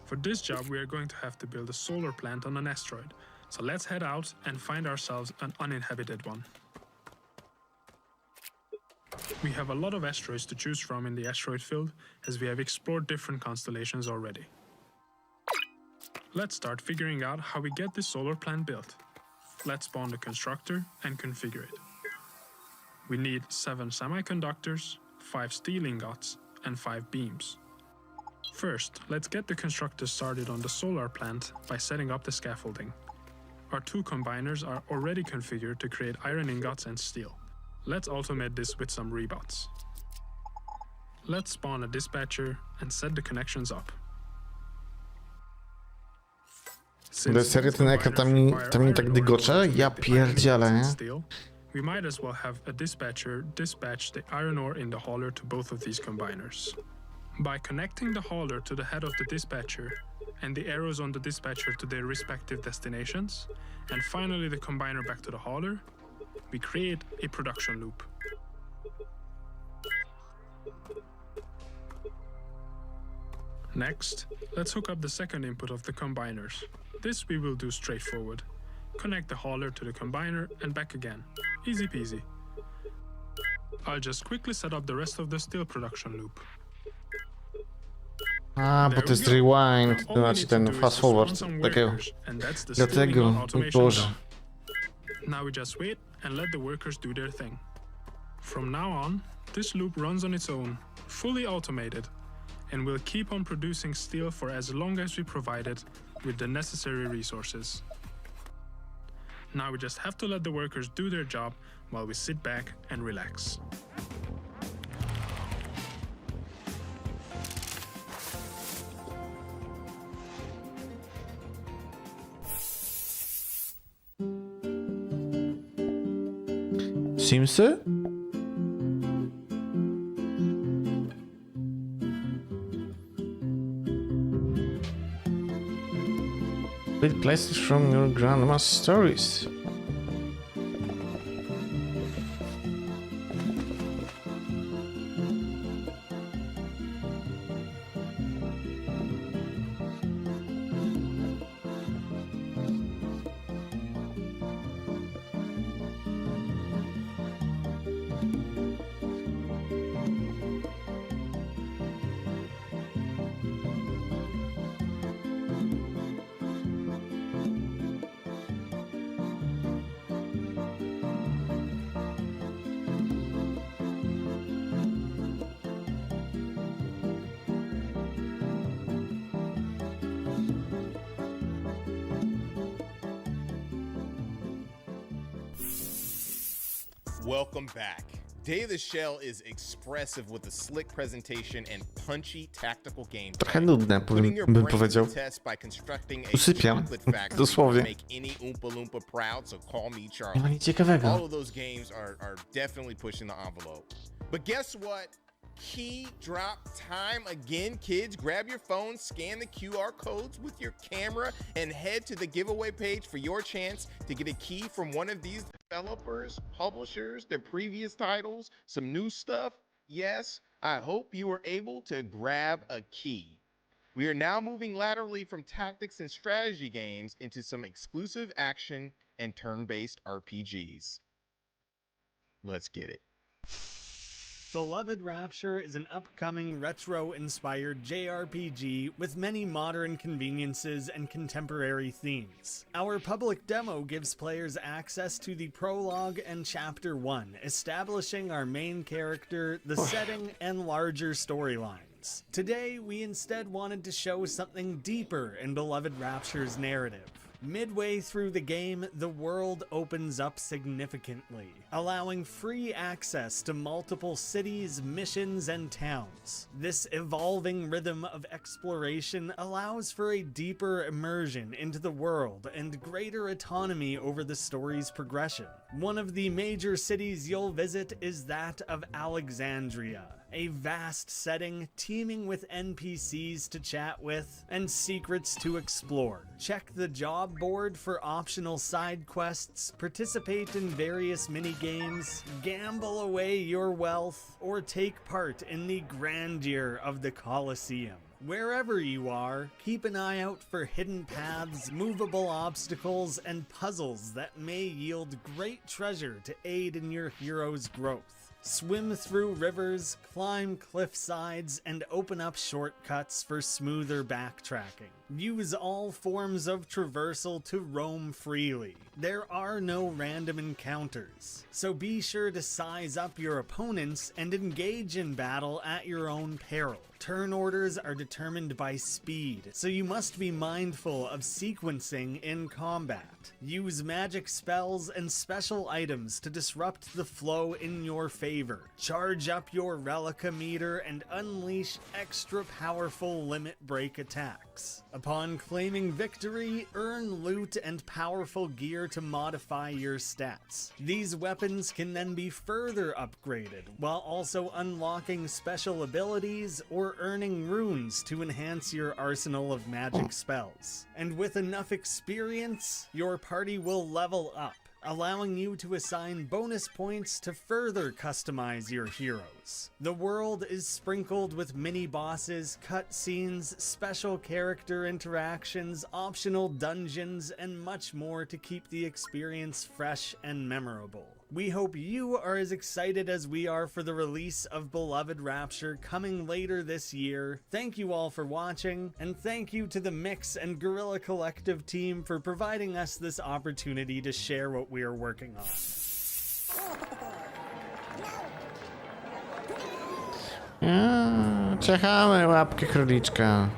For this job, we are going to have to build a solar plant on an asteroid. So let's head out and find ourselves an uninhabited one. We have a lot of asteroids to choose from in the asteroid field, as we have explored different constellations already. Let's start figuring out how we get this solar plant built. Let's spawn the constructor and configure it. We need 7 semiconductors, 5 steel ingots, and 5 beams. First, let's get the constructor started on the solar plant by setting up the scaffolding. Our 2 combiners are already configured to create iron ingots and steel. Let's automate this with some Rebots. Let's spawn a dispatcher and set the connections up. Serio ten ekran tam mi tak dygocze? Ja pierdzielę, nie? We might as well have a dispatcher dispatch the iron ore in the hauler to both of these combiners. By connecting the hauler to the head of the dispatcher and the arrows on the dispatcher to their respective destinations, and finally the combiner back to the hauler, we create a production loop. Next, let's hook up the second input of the combiners. This we will do straightforward. Connect the hauler to the combiner and back again. Easy peasy. I'll just quickly set up the rest of the steel production loop. A, bo to jest rewind, to znaczy ten fast forward, takiego. Dlatego, mój Boże. Now we just wait and let the workers do their thing. From now on, this loop runs on its own, fully automated, and will keep on producing steel for as long as we provide it with the necessary resources. Now we just have to let the workers do their job while we sit back and relax. Simsy? Read places from your grandma's stories. Welcome back. Day of the Shell is expressive with a slick presentation and punchy tactical gameplay. Trochę nudne, bym powiedział. Usypiam, dosłownie. Nie ma nic ciekawego. All of those games are definitely pushing the envelope. But guess what? Key drop time again, kids. Grab your phone, scan the QR codes with your camera, and head to the giveaway page for your chance to get a key from one of these developers, publishers, their previous titles, some new stuff. Yes, I hope you were able to grab a key. We are now moving laterally from tactics and strategy games into some exclusive action and turn-based RPGs. Let's get it. Beloved Rapture is an upcoming retro-inspired JRPG with many modern conveniences and contemporary themes. Our public demo gives players access to the prologue and Chapter 1, establishing our main character, the setting, and larger storylines. Today, we instead wanted to show something deeper in Beloved Rapture's narrative. Midway through the game, the world opens up significantly, allowing free access to multiple cities, missions, and towns. This evolving rhythm of exploration allows for a deeper immersion into the world and greater autonomy over the story's progression. One of the major cities you'll visit is that of Alexandria, a vast setting teeming with NPCs to chat with and secrets to explore. Check the job board for optional side quests, participate in various mini-games, gamble away your wealth, or take part in the grandeur of the Colosseum. Wherever you are, keep an eye out for hidden paths, movable obstacles, and puzzles that may yield great treasure to aid in your hero's growth. Swim through rivers, climb cliff sides, and open up shortcuts for smoother backtracking. Use all forms of traversal to roam freely. There are no random encounters, so be sure to size up your opponents and engage in battle at your own peril. Turn orders are determined by speed, so you must be mindful of sequencing in combat. Use magic spells and special items to disrupt the flow in your favor. Charge up your Relica meter and unleash extra powerful limit break attacks. Upon claiming victory, earn loot and powerful gear to modify your stats. These weapons can then be further upgraded, while also unlocking special abilities or earning runes to enhance your arsenal of magic spells. And with enough experience, your party will level up, allowing you to assign bonus points to further customize your heroes. The world is sprinkled with mini-bosses, cutscenes, special character interactions, optional dungeons, and much more to keep the experience fresh and memorable. We hope you are as excited as we are for the release of Beloved Rapture coming later this year. Thank you all for watching, and thank you to the Mix and Guerrilla Collective team for providing us this opportunity to share what we are working on. Czekamy łapkę króliczka.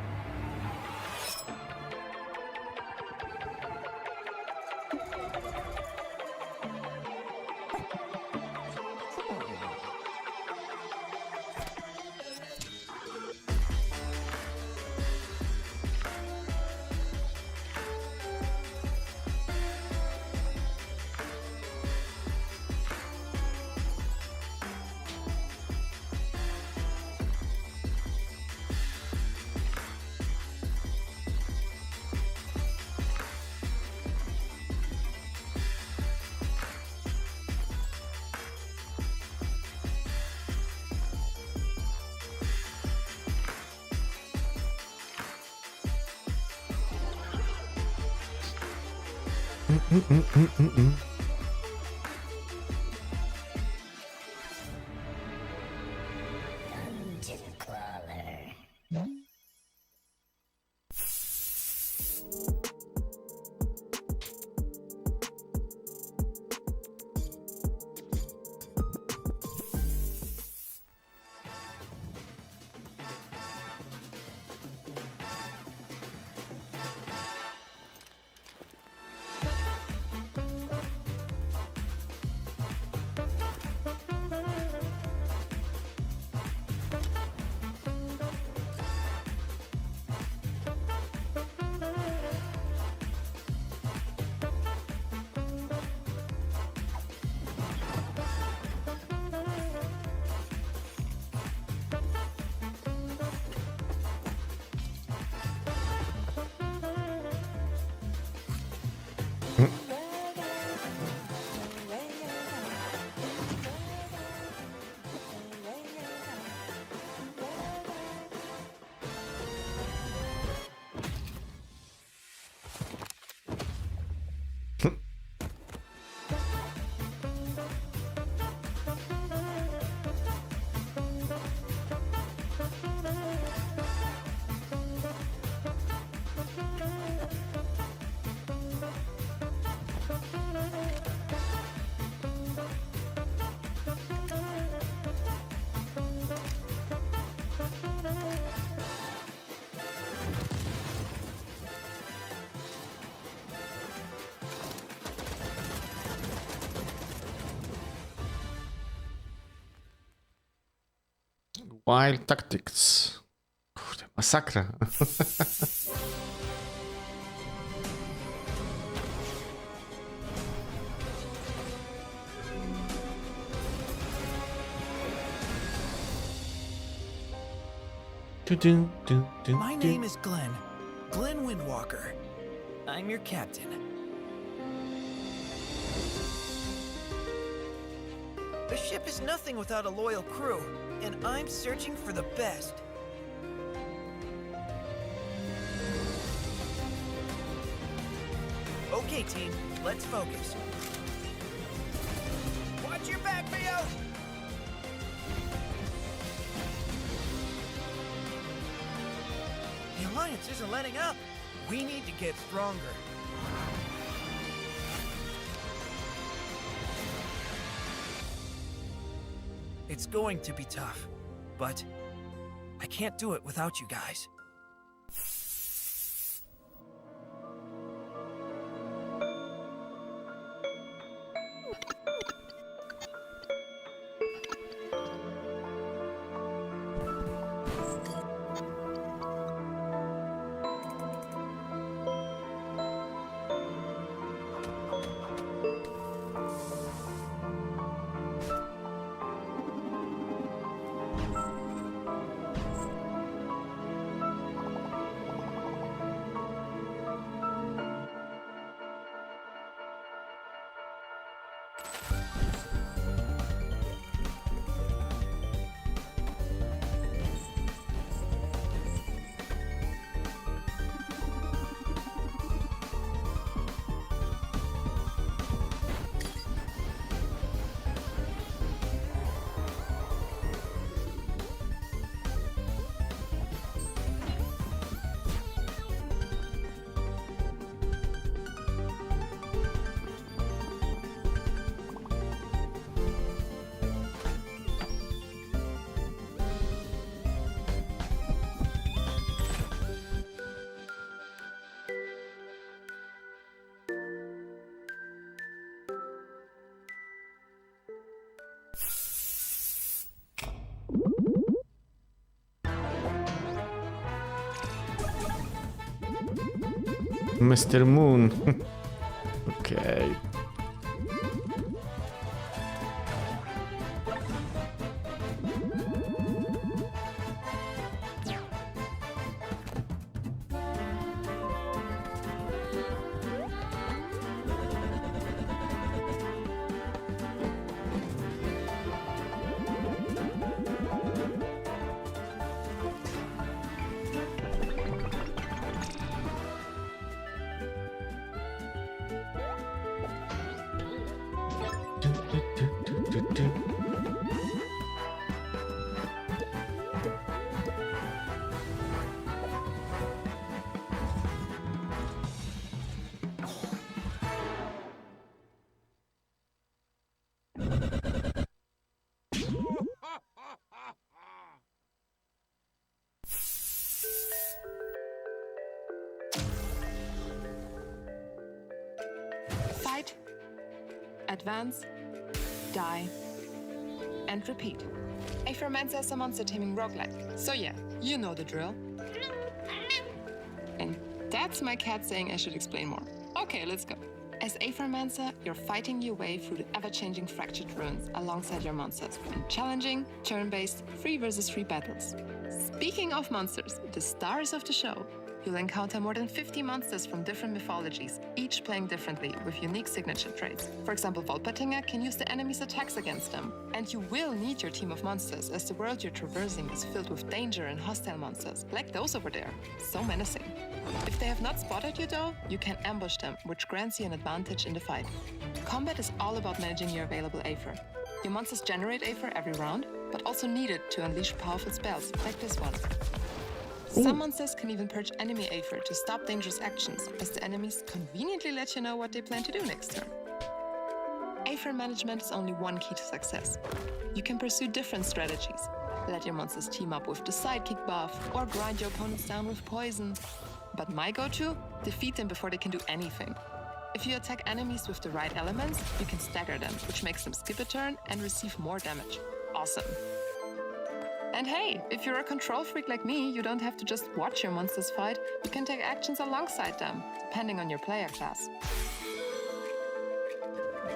Wild Tactics. Kurde, masakra. My name is Glenn Windwalker. I'm your captain. A ship is nothing without a loyal crew, and I'm searching for the best. Okay, team, let's focus. Watch your back, Theo! The Alliance isn't letting up. We need to get stronger. It's going to be tough, but I can't do it without you guys. Mr. Moon. Okej. Fight, advance, die, and repeat. Aethermancer is a monster taming roguelike, so yeah, you know the drill. And that's my cat saying I should explain more. Okay, let's go. As Aethermancer, you're fighting your way through the ever-changing fractured ruins alongside your monsters in challenging, turn-based, 3 versus 3 battles. Speaking of monsters, the stars of the show, you'll encounter more than 50 monsters from different mythologies, each playing differently with unique signature traits. For example, Volpertinger can use the enemy's attacks against them. And you will need your team of monsters, as the world you're traversing is filled with danger and hostile monsters, like those over there. So menacing. If they have not spotted you though, you can ambush them, which grants you an advantage in the fight. Combat is all about managing your available Aether. Your monsters generate Aether every round, but also need it to unleash powerful spells, like this one. Some monsters can even purge enemy Aether to stop dangerous actions, as the enemies conveniently let you know what they plan to do next turn. Aether management is only one key to success. You can pursue different strategies. Let your monsters team up with the sidekick buff, or grind your opponents down with poison. But my go-to? Defeat them before they can do anything. If you attack enemies with the right elements, you can stagger them, which makes them skip a turn and receive more damage. Awesome. And hey, if you're a control freak like me, you don't have to just watch your monsters fight, you can take actions alongside them, depending on your player class.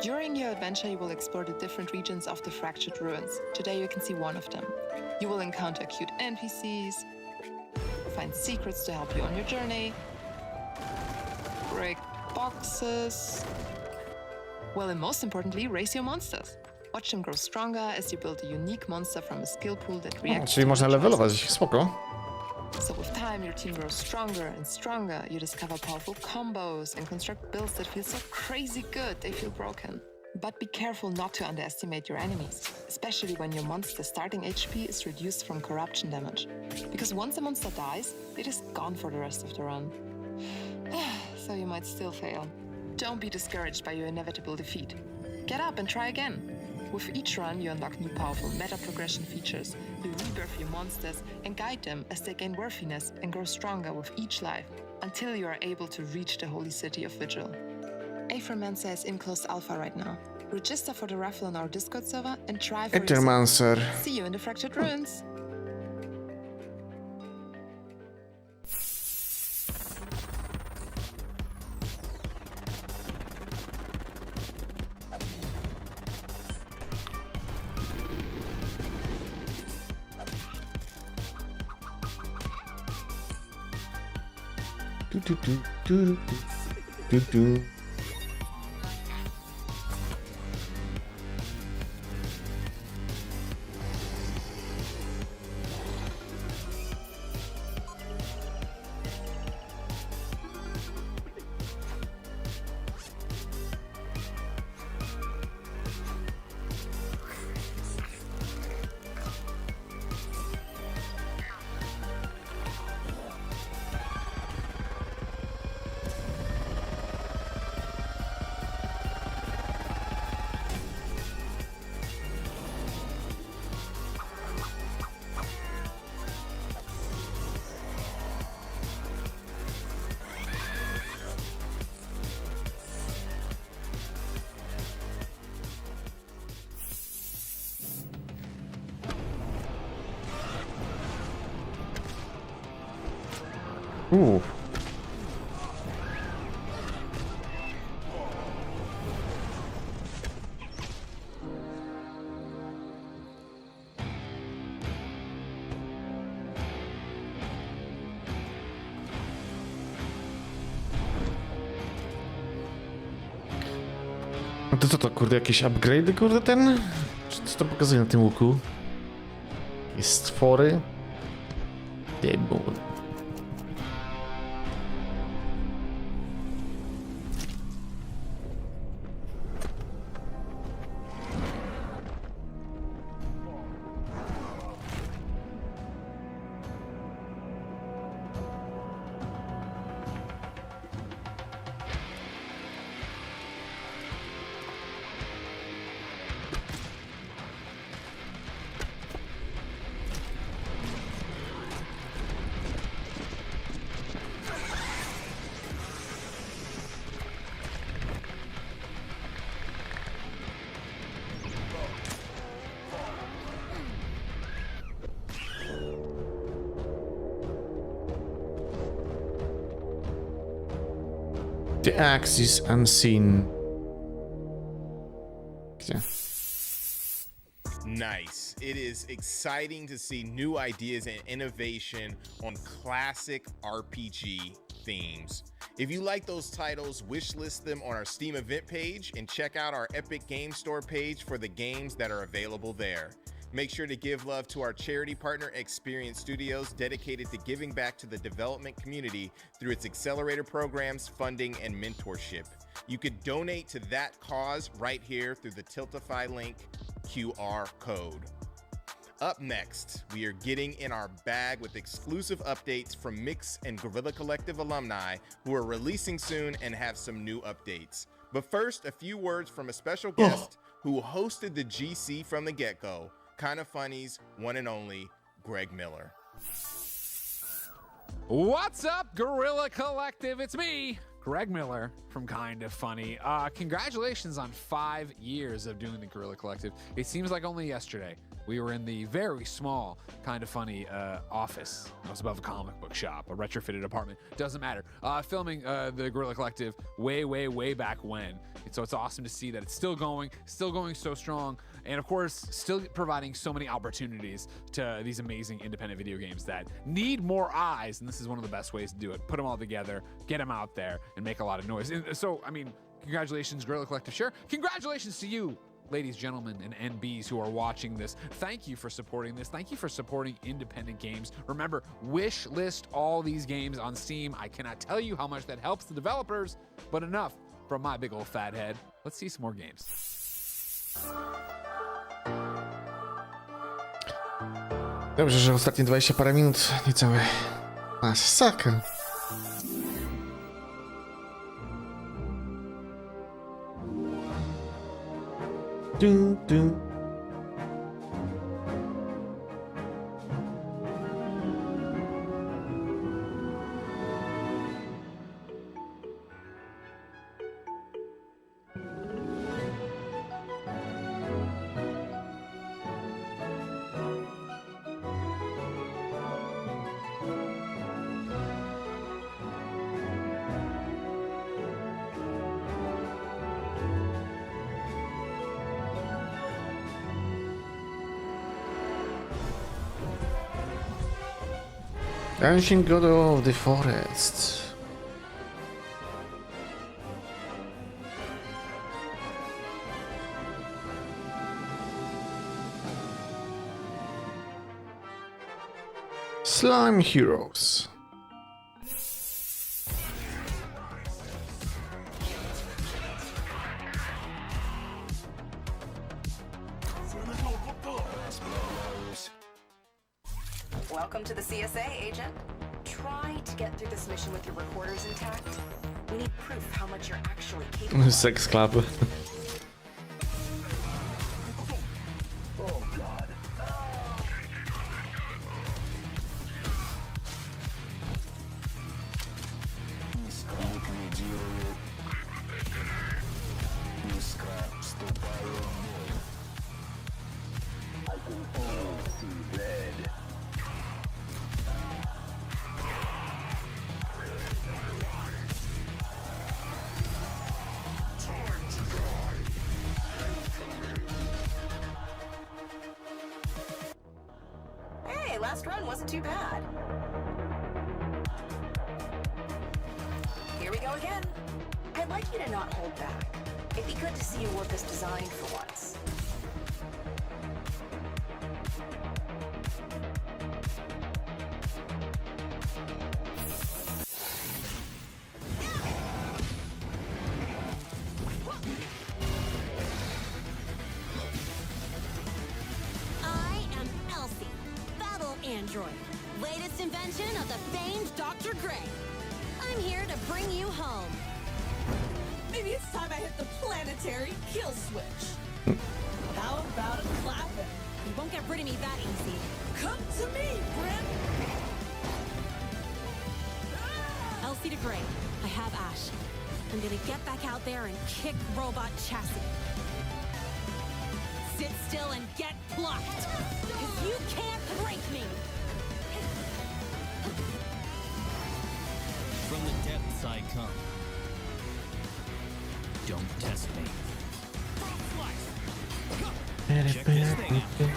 During your adventure, you will explore the different regions of the Fractured Ruins. Today you can see one of them. You will encounter cute NPCs, find secrets to help you on your journey, break boxes, well, and most importantly, raise your monsters. Watch them grow stronger as you build a unique monster from a skill pool that reacts Czyli można levelować, spoko. So with time, your team grows stronger and stronger. You discover powerful combos and construct builds that feel so crazy good they feel broken. But be careful not to underestimate your enemies, especially when your monster's starting HP is reduced from corruption damage. Because once a monster dies, it is gone for the rest of the run. So you might still fail. Don't be discouraged by your inevitable defeat. Get up and try again. With each run, you unlock new powerful meta progression features. You rebirth your monsters and guide them as they gain worthiness and grow stronger with each life, until you are able to reach the holy city of Vigil. Aethermancer is in closed alpha right now. Register for the raffle on our Discord server and try for Aethermancer. See you in the Fractured Ruins. No to co to, kurde, jakieś upgrade'y, kurde, ten? Czy co to pokazuje na tym łuku? Jakieś stwory? Demon. The axis unseen. Gdzie? Nice. It is exciting to see new ideas and innovation on classic RPG themes. If you like those titles, wishlist them on our Steam event page and check out our Epic Game Store page for the games that are available there. Make sure to give love to our charity partner, Experience Studios, dedicated to giving back to the development community through its accelerator programs, funding, and mentorship. You could donate to that cause right here through the Tiltify link QR code. Up next, we are getting in our bag with exclusive updates from Mix and Guerrilla Collective alumni who are releasing soon and have some new updates. But first, a few words from a special guest who hosted the GC from the get-go, Kinda Funny's one and only Greg Miller. What's up, Guerrilla Collective? It's me, Greg Miller from Kinda Funny. Congratulations on 5 years of doing the Guerrilla Collective. It seems like only yesterday we were in the very small Kinda Funny office. It was above a comic book shop, a retrofitted apartment. Doesn't matter. Filming the Guerrilla Collective way back when. And so it's awesome to see that it's still going so strong. And of course, still providing so many opportunities to these amazing independent video games that need more eyes. And this is one of the best ways to do it. Put them all together, get them out there, and make a lot of noise. And so, I mean, congratulations, Guerrilla Collective. Sure. Congratulations to you, ladies, gentlemen, and NBs who are watching this. Thank you for supporting this. Thank you for supporting independent games. Remember, wish list all these games on Steam. I cannot tell you how much that helps the developers, but enough from my big old fat head. Let's see some more games. Dobrze, że ostatnie 20 parę minut, niecałe. Masakra. Dun, dun. Dancing God of the Forest. Slime Heroes. Welcome to the CSA, Agent. Try to get through this mission with your recorders intact. We need proof how much you're actually capable of. Sex Club. Hey, last run wasn't too bad. Here we go again. I'd like you to not hold back. It'd be good to see you work as designed for once. Android, latest invention of the famed Dr. Gray. I'm here to bring you home. Maybe it's time I hit the planetary kill switch. How about a clapping? You won't get rid of me that easy. Come to me, Brent. Elsie to Gray, I have Ash. I'm gonna get back out there and kick robot chassis. Sit still and get plucked. Cause you can't break me. From the depths I come. Don't test me. Check this thing out.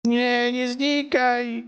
Nie, nie znikaj!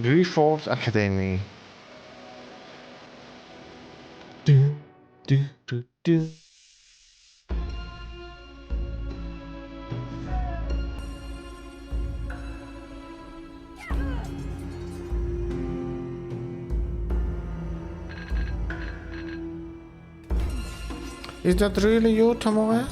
Griffiths Academy. Do, do, do, do. Is that really you, Tomoe?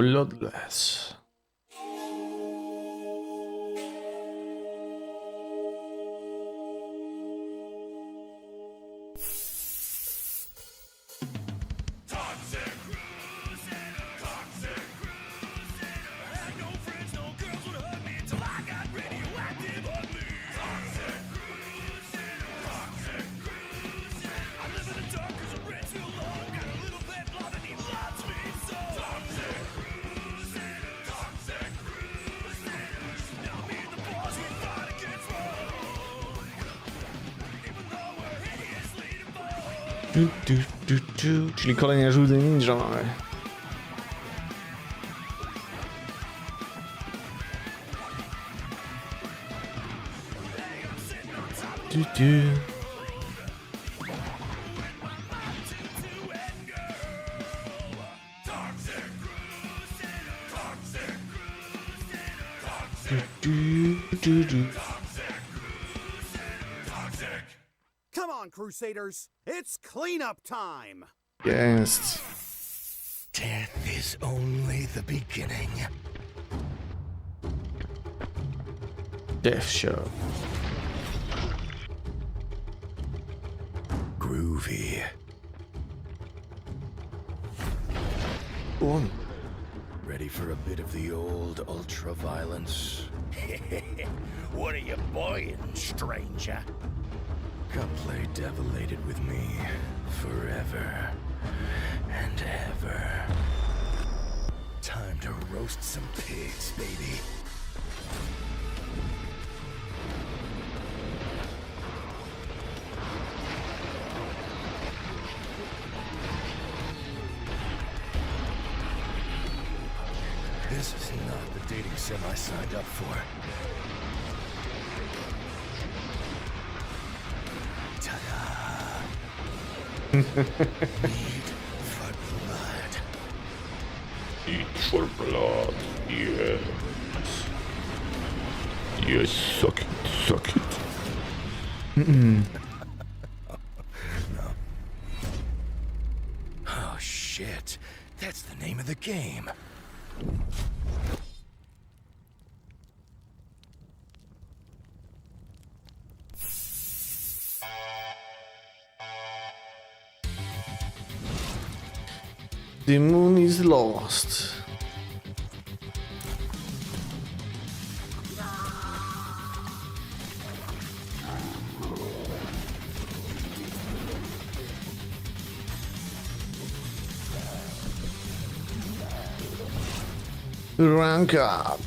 Bloodless. Czyli kolejne żółte ninja mamy. Come on, Crusaders! It's cleanup time! Jest. Death is only the beginning. Death show. Groovy. On. Ready Ready for a bit of the old ultra-violence? What are you buying, stranger? Come play Devil-Lated with me forever and ever. Time to roast some pigs, baby. This is not the dating sim I signed up for. Ta-da! Need for blood. Eat for blood, yes. Yes, suck it, suck it. Oh shit, that's the name of the game. The moon is lost. Rank up.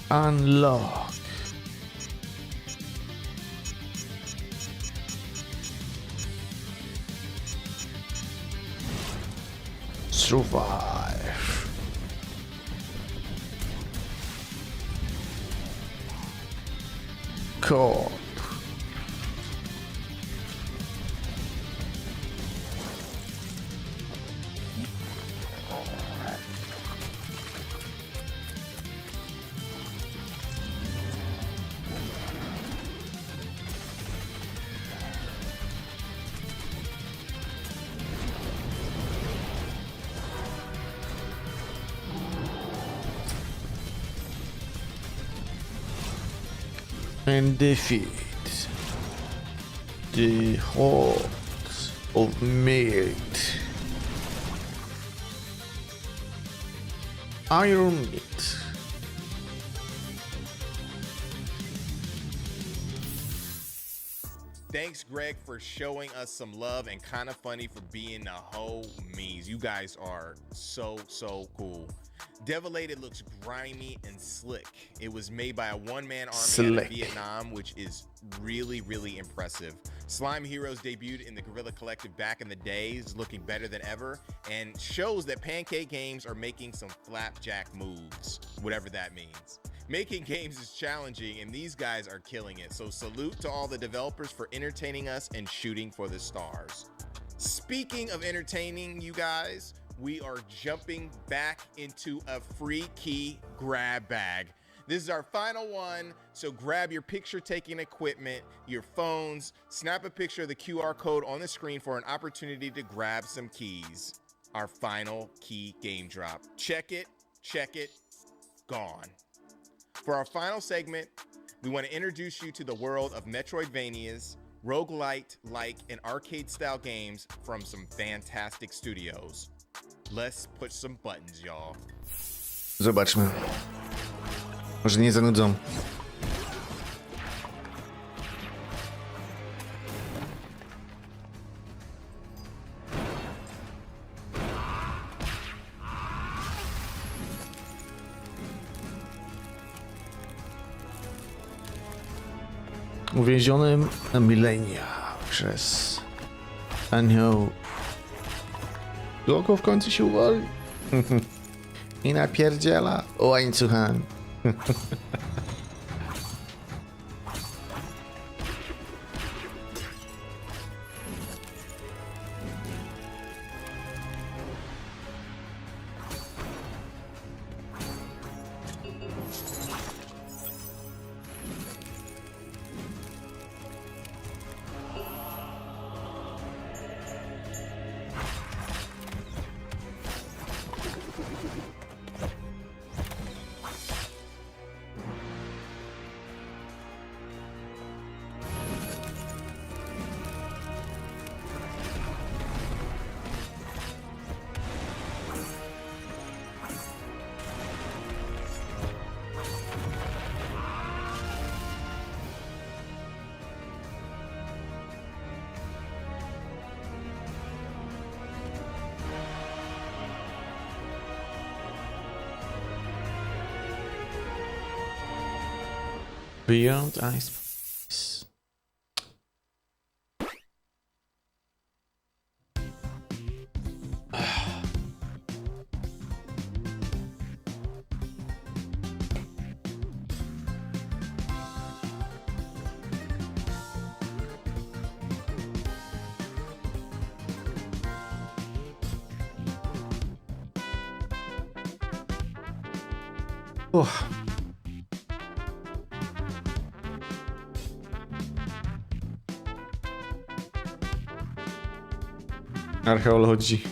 Unlock. Survive. Co-op. And defeat the hordes of meat. Iron meat. Thanks, Greg, for showing us some love, and kind of funny for being the homies. You guys are so cool. Devil-Lated looks grimy and slick. It was made by a one-man army out of Vietnam, which is really impressive. Slime Heroes debuted in the Guerrilla Collective back in the days, looking better than ever, and shows that Pancake Games are making some flapjack moves, whatever that means. Making games is challenging, and these guys are killing it, so salute to all the developers for entertaining us and shooting for the stars. Speaking of entertaining you guys, we are jumping back into a free key grab bag. This is our final one, so grab your picture-taking equipment, your phones, snap a picture of the QR code on the screen for an opportunity to grab some keys. Our final key game drop. Check it, gone. For our final segment, we want to introduce you to the world of Metroidvanias, roguelite-like, and arcade-style games from some fantastic studios. Let's push some buttons, y'all. Zobaczmy. Może nie zanudzą. Uwięzionym na milenia przez anioł. Oko w końcu się uwolni. I napierdziela łańcuchami. Beyond Ice. Archeolodzi.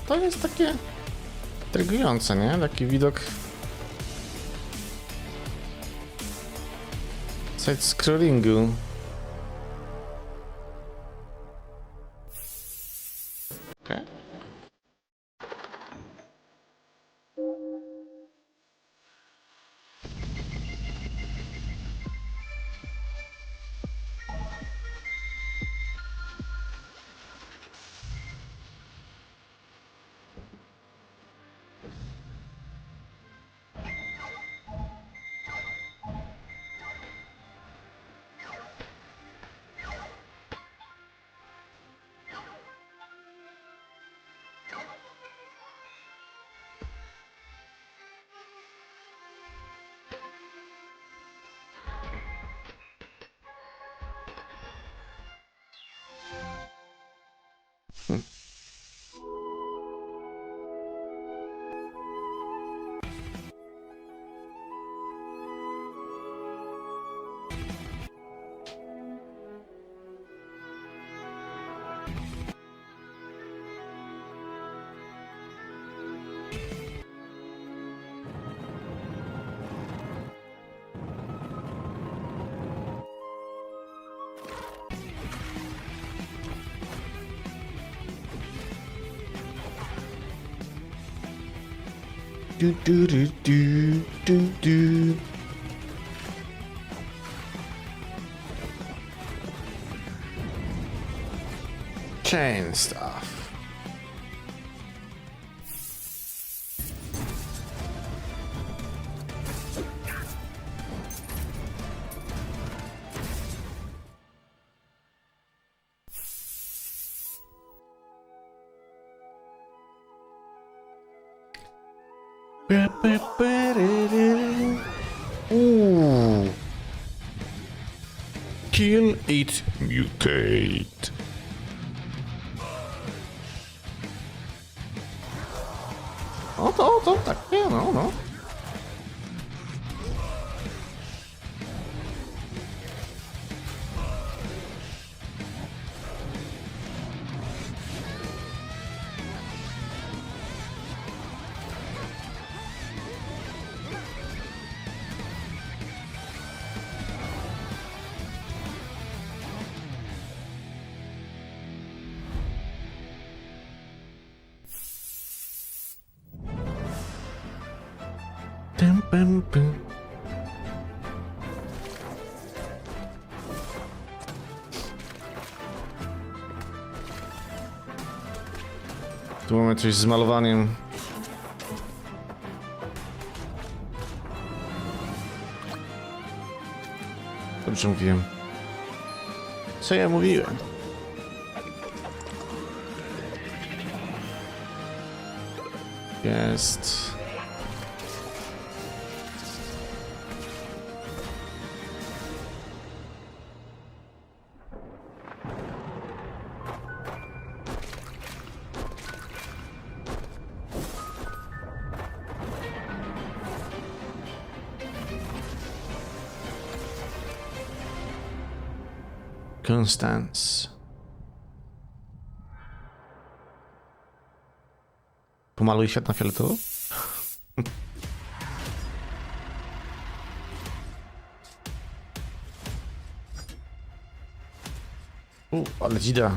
To jest takie intrygujące, nie? Taki widok side-scrollingu. Okay. Do. Chain stuff. Ooh. Kill it, mutate. O, tak, nie, no. Tu mamy coś z malowaniem. Dobrze mówiłem. Co ja mówiłem? Jest. Constance. Pomaluj świat na fioletowo? Ale dzida.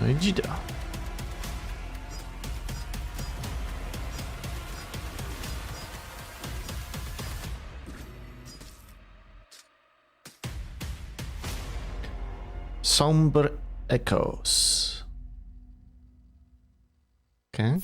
No i dzida. Somber Echoes. Okay.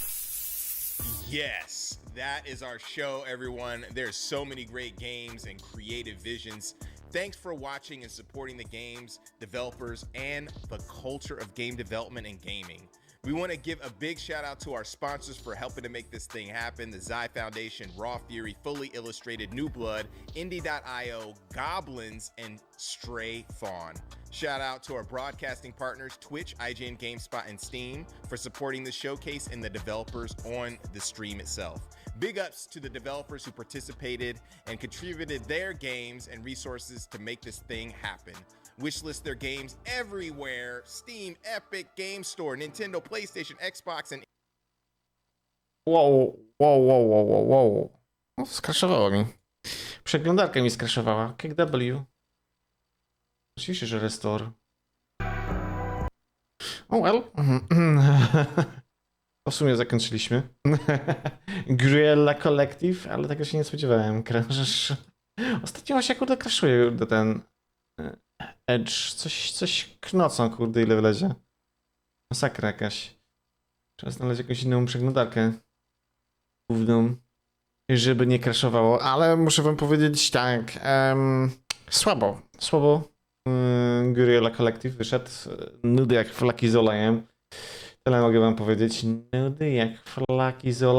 Yes, that is our show, everyone. There's so many great games and creative visions. Thanks for watching and supporting the games, developers, and the culture of game development and gaming. We want to give a big shout out to our sponsors for helping to make this thing happen. The Xi Foundation, Raw Fury, Fully Illustrated, New Blood, Indie.io, Goblins, and Stray Fawn. Shout out to our broadcasting partners, Twitch, IGN, GameSpot, and Steam, for supporting the showcase and the developers on the stream itself. Big ups to the developers who participated and contributed their games and resources to make this thing happen. Wishlist their games everywhere: Steam, Epic, Game Store, Nintendo, PlayStation, Xbox, and... Wow. O, skraszowało mi. Przeglądarka mi skraszowała. Kick W. Oczywiście, że restore. Oh well. W sumie zakończyliśmy. Guerrilla Collective, ale tego się nie spodziewałem. Crashes. Ostatnio się kurde crashuje ten Edge. Coś knocą, kurde, ile wlezie. Masakra jakaś. Trzeba znaleźć jakąś inną przeglądarkę główną, żeby nie crashowało, ale muszę wam powiedzieć tak, słabo. Guerrilla Collective wyszedł, nudy jak flaki z olejem. Tyle mogę wam powiedzieć, nudy jak flaki z olejem.